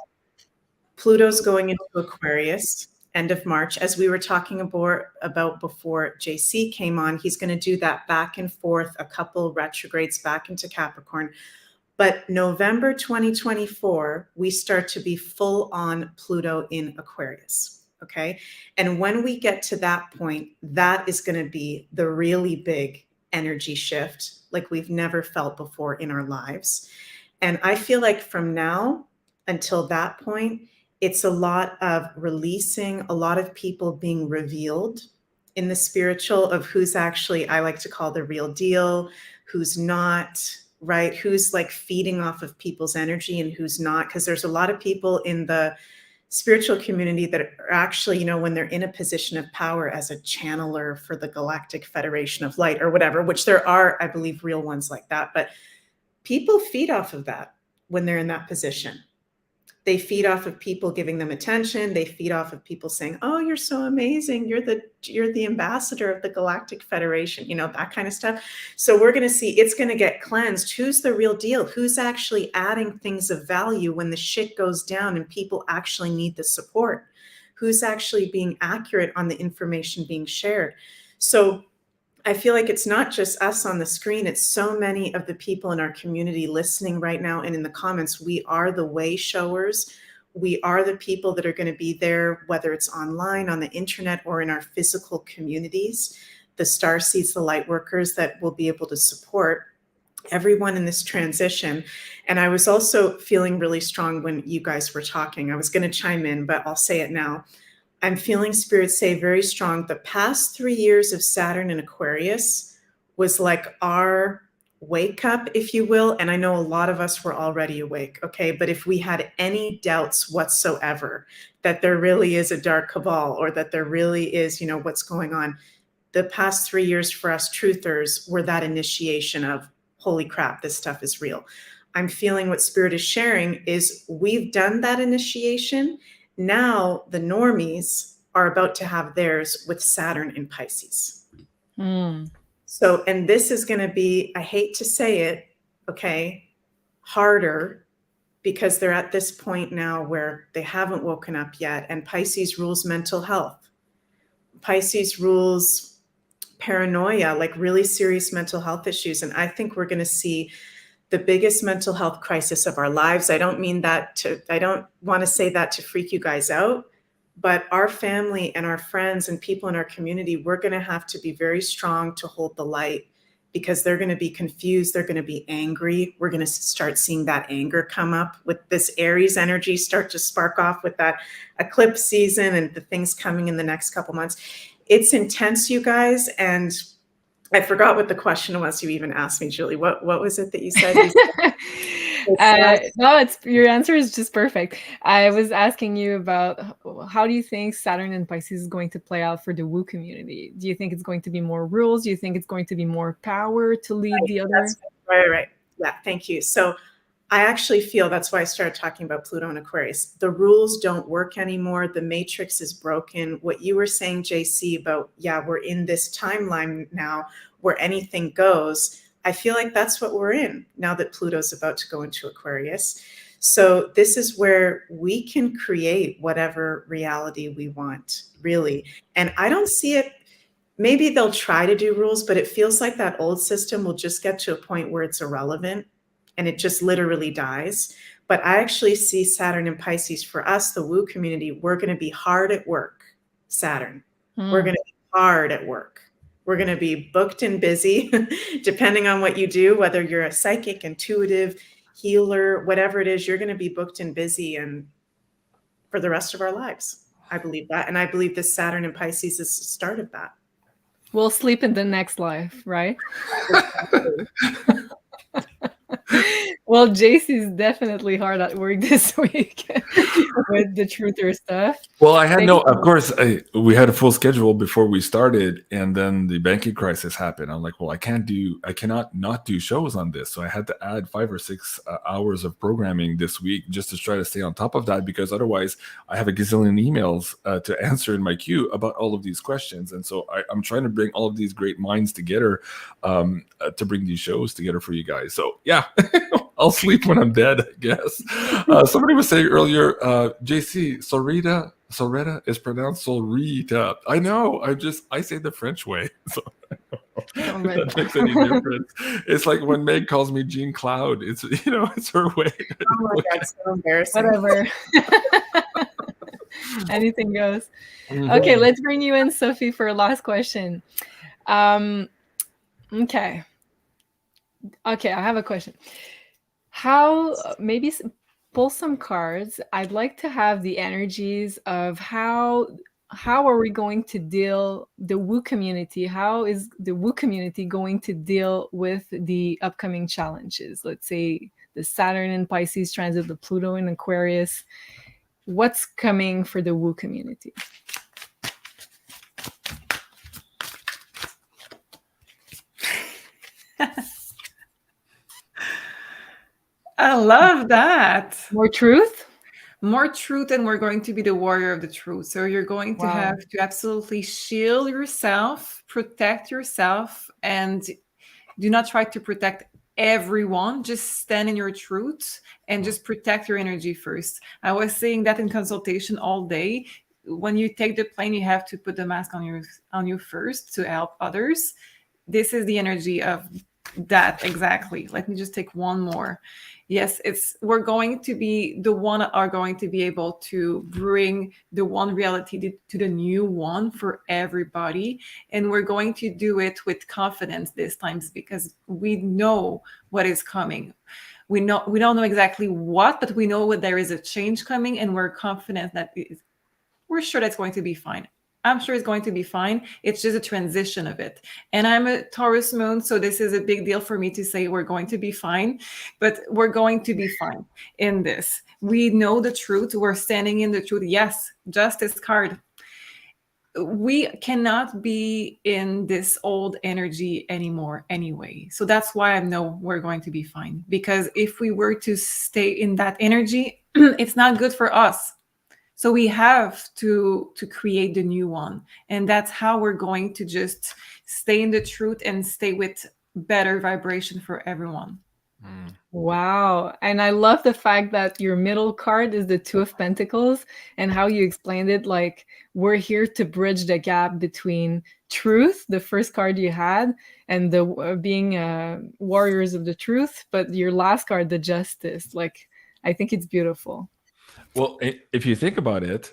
Pluto's going into Aquarius end of March. As we were talking about before JC came on, he's going to do that back and forth, a couple retrogrades back into Capricorn. But November 2024, we start to be full on Pluto in Aquarius. Okay. And when we get to that point, that is going to be the really big energy shift like we've never felt before in our lives. And I feel like from now until that point, it's a lot of releasing, a lot of people being revealed in the spiritual of who's actually, I like to call the real deal, who's not, right? Who's like feeding off of people's energy and who's not. Because there's a lot of people in the spiritual community that are actually, when they're in a position of power as a channeler for the Galactic Federation of Light or whatever, which there are, I believe, real ones like that. But people feed off of that when they're in that position. They feed off of people giving them attention. They feed off of people saying, "Oh, you're so amazing. You're the ambassador of the Galactic Federation," that kind of stuff. So we're going to see it's going to get cleansed. Who's the real deal? Who's actually adding things of value when the shit goes down and people actually need the support? Who's actually being accurate on the information being shared? So I feel like it's not just us on the screen. It's so many of the people in our community listening right now and in the comments. We are the way showers. We are the people that are going to be there, whether it's online, on the internet, or in our physical communities, the star seeds, the light workers that will be able to support everyone in this transition. And I was also feeling really strong when you guys were talking. I was going to chime in, but I'll say it now. I'm feeling spirit say very strong. The past 3 years of Saturn in Aquarius was like our wake up, if you will. And I know a lot of us were already awake. Okay. But if we had any doubts whatsoever that there really is a dark cabal or that there really is, what's going on, the past 3 years for us truthers were that initiation of, holy crap, this stuff is real. I'm feeling what spirit is sharing is we've done that initiation. Now the normies are about to have theirs with Saturn in Pisces. So, and this is going to be, I hate to say it, okay, harder, because they're at this point now where they haven't woken up yet. And Pisces rules mental health. Pisces rules paranoia, like really serious mental health issues. And I think we're going to see the biggest mental health crisis of our lives. I don't want to say that to freak you guys out, but our family and our friends and people in our community, we're going to have to be very strong to hold the light, because they're going to be confused. They're going to be angry. We're going to start seeing that anger come up with this Aries energy start to spark off with that eclipse season and the things coming in the next couple months. It's intense, you guys. And I forgot what the question was you even asked me, Julie. What was it that you said? No, your answer is just perfect. I was asking you about how do you think Saturn and Pisces is going to play out for the woo community? Do you think it's going to be more rules? Do you think it's going to be more power to lead the other? Right. Yeah, thank you. So I actually feel that's why I started talking about Pluto and Aquarius. The rules don't work anymore. The matrix is broken. What you were saying, JC, about, we're in this timeline now where anything goes. I feel like that's what we're in now that Pluto's about to go into Aquarius. So this is where we can create whatever reality we want, really. And I don't see it. Maybe they'll try to do rules, but it feels like that old system will just get to a point where it's irrelevant and it just literally dies. But I actually see Saturn in Pisces. For us, the woo community, we're going to be hard at work, Saturn. We're going to be hard at work. We're going to be booked and busy, depending on what you do, whether you're a psychic, intuitive, healer, whatever it is, you're going to be booked and busy and for the rest of our lives. I believe that. And I believe this Saturn in Pisces is the start of that. We'll sleep in the next life, right? Well, JC's definitely hard at work this week with the truther stuff. Well, I had of course, we had a full schedule before we started, and then the banking crisis happened. I'm like, well, I cannot not do shows on this. So I had to add 5 or 6 hours of programming this week just to try to stay on top of that, because otherwise I have a gazillion emails to answer in my queue about all of these questions. And so I'm trying to bring all of these great minds together to bring these shows together for you guys. So yeah. I'll sleep when I'm dead, I guess. Somebody was saying earlier, JC, Solreta is pronounced Solrita. I know. I say the French way. So that makes any difference. It's like when Meg calls me Jean-Claude. It's it's her way. Oh my God, so embarrassing. Whatever. Anything goes. Okay, let's bring you in, Sophie, for a last question. Okay, I have a question. How, maybe pull some cards. I'd like to have the energies of how are we going to deal, the woo community, how is the woo community going to deal with the upcoming challenges? Let's say the Saturn in Pisces transit, the Pluto in Aquarius. What's coming for the woo community? I love that. More truth? More truth, and we're going to be the warrior of the truth. So you're going to have to absolutely shield yourself, protect yourself, and do not try to protect everyone. Just stand in your truth and just protect your energy first. I was saying that in consultation all day. When you take the plane, you have to put the mask on you first to help others. This is the energy of that exactly. Let me just take one more. Yes, we're going to be the one are going to be able to bring the one reality to the new one for everybody. And we're going to do it with confidence this time, because we know what is coming. We don't know exactly what, but we know there is a change coming, and we're confident that we're sure that's going to be fine. I'm sure it's going to be fine. It's just a transition of it. And I'm a Taurus moon, so this is a big deal for me to say we're going to be fine, but we're going to be fine in this. We know the truth. We're standing in the truth. Yes, justice card. We cannot be in this old energy anymore anyway. So that's why I know we're going to be fine. Because if we were to stay in that energy, it's not good for us. So we have to create the new one. And that's how we're going to just stay in the truth and stay with better vibration for everyone. Wow. And I love the fact that your middle card is the Two of Pentacles, and how you explained it, like we're here to bridge the gap between truth, the first card you had, and the being warriors of the truth. But your last card, the Justice, like I think it's beautiful. Well, if you think about it,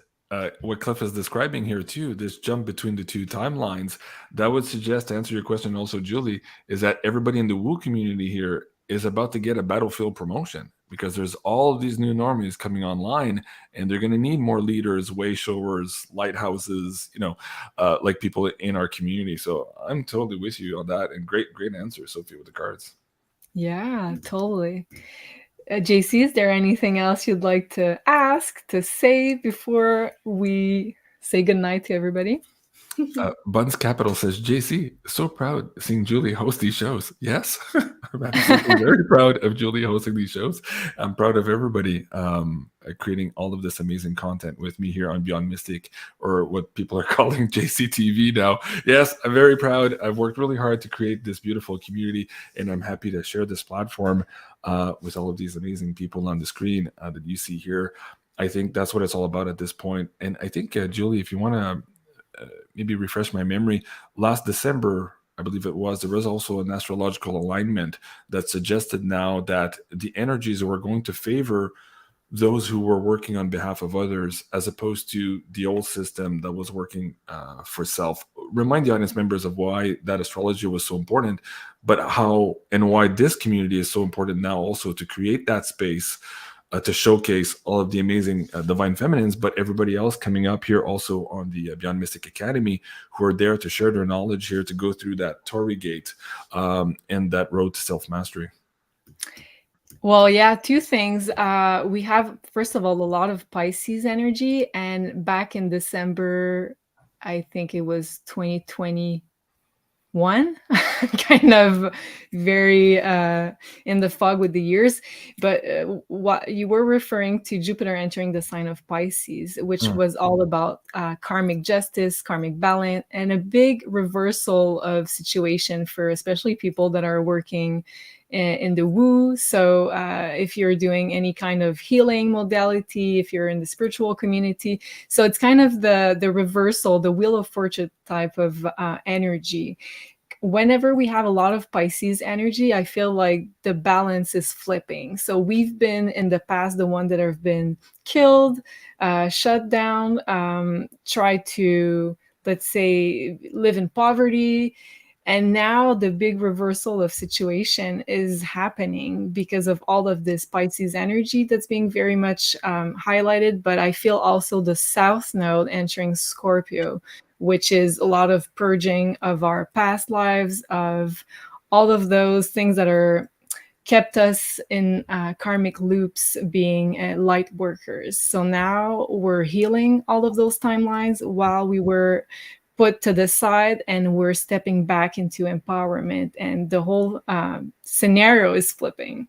what Cliff is describing here too, this jump between the two timelines, that would suggest, to answer your question also, Julie, is that everybody in the woo community here is about to get a battlefield promotion, because there's all of these new normies coming online, and they're going to need more leaders, way showers, lighthouses, like people in our community. So I'm totally with you on that. And great answer, Sophie, with the cards. Yeah, totally. JC, is there anything else you'd like to ask, to say before we say goodnight to everybody? Buns Capital says, JC, so proud seeing Julie host these shows. Yes, I'm very proud of Julie hosting these shows. I'm proud of everybody creating all of this amazing content with me here on Beyond Mystic, or what people are calling JCTV now. Yes, I'm very proud. I've worked really hard to create this beautiful community, and I'm happy to share this platform with all of these amazing people on the screen that you see here. I think that's what it's all about at this point. And I think, Julie, if you want to maybe refresh my memory, last December, believe it was, there was also an astrological alignment that suggested now that the energies were going to favor those who were working on behalf of others, as opposed to the old system that was working for self. Remind the audience members of why that astrology was so important, but how and why this community is so important now also to create that space to showcase all of the amazing divine feminines, but everybody else coming up here also on the Beyond Mystic Academy, who are there to share their knowledge here, to go through that Torii gate and that road to self-mastery. Well, yeah, two things. We have, first of all, a lot of Pisces energy. And back in December, I think it was 2021, kind of very in the fog with the years. But what you were referring to, Jupiter entering the sign of Pisces, which was all about karmic justice, karmic balance, and a big reversal of situation for especially people that are working in the woo. So if you're doing any kind of healing modality, if you're in the spiritual community, so it's kind of the reversal, the wheel of fortune type of energy. Whenever we have a lot of Pisces energy, I feel like the balance is flipping. So we've been in the past the one that have been killed, shut down, try to, let's say, live in poverty. And now the big reversal of situation is happening because of all of this Pisces energy that's being very much highlighted. But I feel also the South Node entering Scorpio, which is a lot of purging of our past lives, of all of those things that are kept us in karmic loops, being light workers. So now we're healing all of those timelines while we were put to the side, and we're stepping back into empowerment, and the whole scenario is flipping.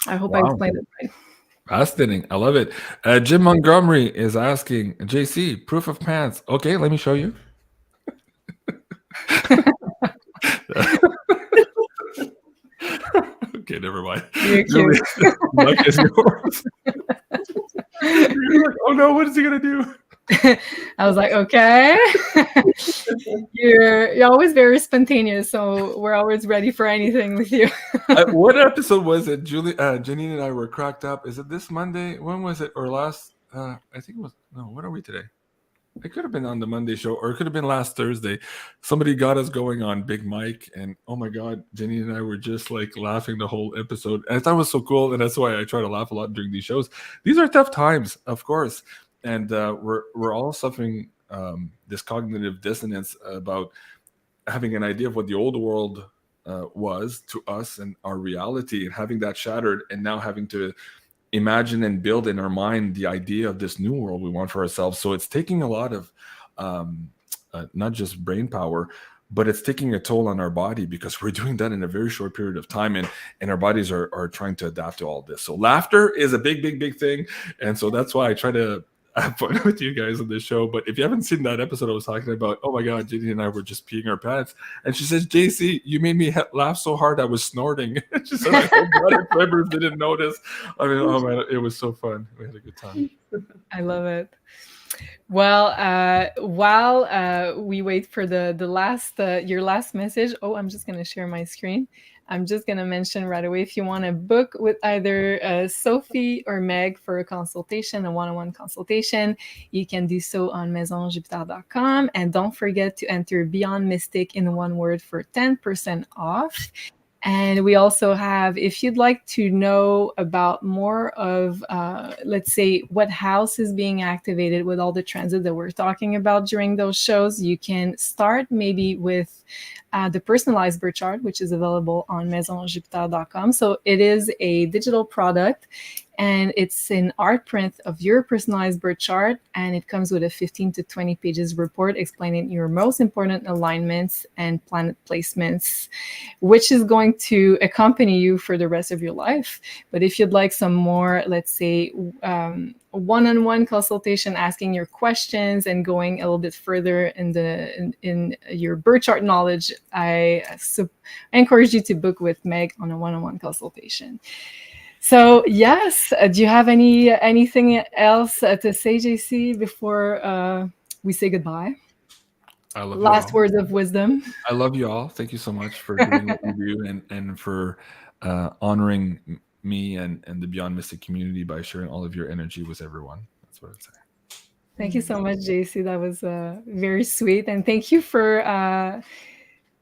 I hope I explained it right. Fascinating. I love it. Jim Montgomery is asking, JC, proof of pants. Okay, let me show you. Okay, never mind. You're cute. Luck is yours. Oh no, what is he going to do? I was like, okay. You're always very spontaneous, so we're always ready for anything with you. What episode was it? Janine and I were cracked up. Is it this Monday? When was it? Or last? I think it was. No, what are we today? It could have been on the Monday show, or it could have been last Thursday. Somebody got us going on Big Mike, and oh my God, Janine and I were just like laughing the whole episode. And I thought it was so cool, and that's why I try to laugh a lot during these shows. These are tough times, of course. And we're all suffering this cognitive dissonance about having an idea of what the old world was to us and our reality, and having that shattered, and now having to imagine and build in our mind the idea of this new world we want for ourselves. So it's taking a lot of not just brain power, but it's taking a toll on our body, because we're doing that in a very short period of time, and our bodies are trying to adapt to all this. So laughter is a big thing. And so that's why I try to have fun with you guys on this show. But if you haven't seen that episode I was talking about, oh my God, Ginny and I were just peeing our pants. And she says, JC, you made me laugh so hard I was snorting. She said, I hope God members didn't notice. I mean, oh man, it was so fun. We had a good time. I love it. Well, while we wait for the last your last message, I'm just going to share my screen. I'm just going to mention right away, if you want to book with either Sophie or Meg for a consultation, a one-on-one consultation, you can do so on maisonjupiter.com. And don't forget to enter Beyond Mystic in one word for 10% off. And we also have, if you'd like to know about more of, let's say, what house is being activated with all the transit that we're talking about during those shows, you can start maybe with the personalized birth chart, which is available on maisonjupiter.com. So it is a digital product, and it's an art print of your personalized birth chart, and it comes with a 15 to 20 pages report explaining your most important alignments and planet placements, which is going to accompany you for the rest of your life. But if you'd like some more, let's say, one-on-one consultation, asking your questions and going a little bit further in your birth chart knowledge, I encourage you to book with Meg on a one-on-one consultation. So yes, do you have anything else to say, JC, before we say goodbye? I love you Last all. words of wisdom. I love you all. Thank you so much for doing what you do and for honoring me and the Beyond Mystic community by sharing all of your energy with everyone. That's what I'd say. Thank you so much, JC. That was very sweet. And thank you for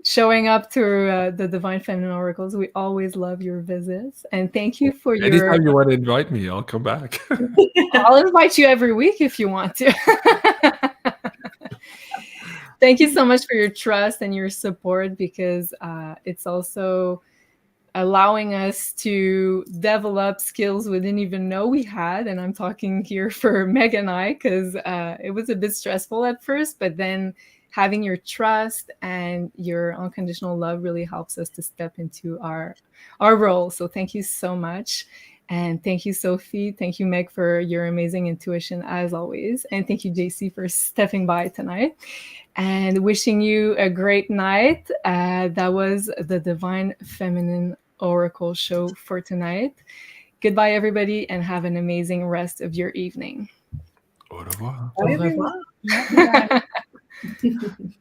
showing up to the Divine Feminine Oracles. We always love your visits. And thank you for your... Anytime you want to invite me, I'll come back. I'll invite you every week if you want to. Thank you so much for your trust and your support, because it's also allowing us to develop skills we didn't even know we had. And I'm talking here for Meg and I, because it was a bit stressful at first, but then having your trust and your unconditional love really helps us to step into our role. So thank you so much. And thank you, Sophie. Thank you, Meg, for your amazing intuition as always. And thank you, JC, for stepping by tonight. And wishing you a great night. That was the Divine Feminine Oracle show for tonight. Goodbye, everybody, and have an amazing rest of your evening. Au revoir. Au revoir. Bye, everyone.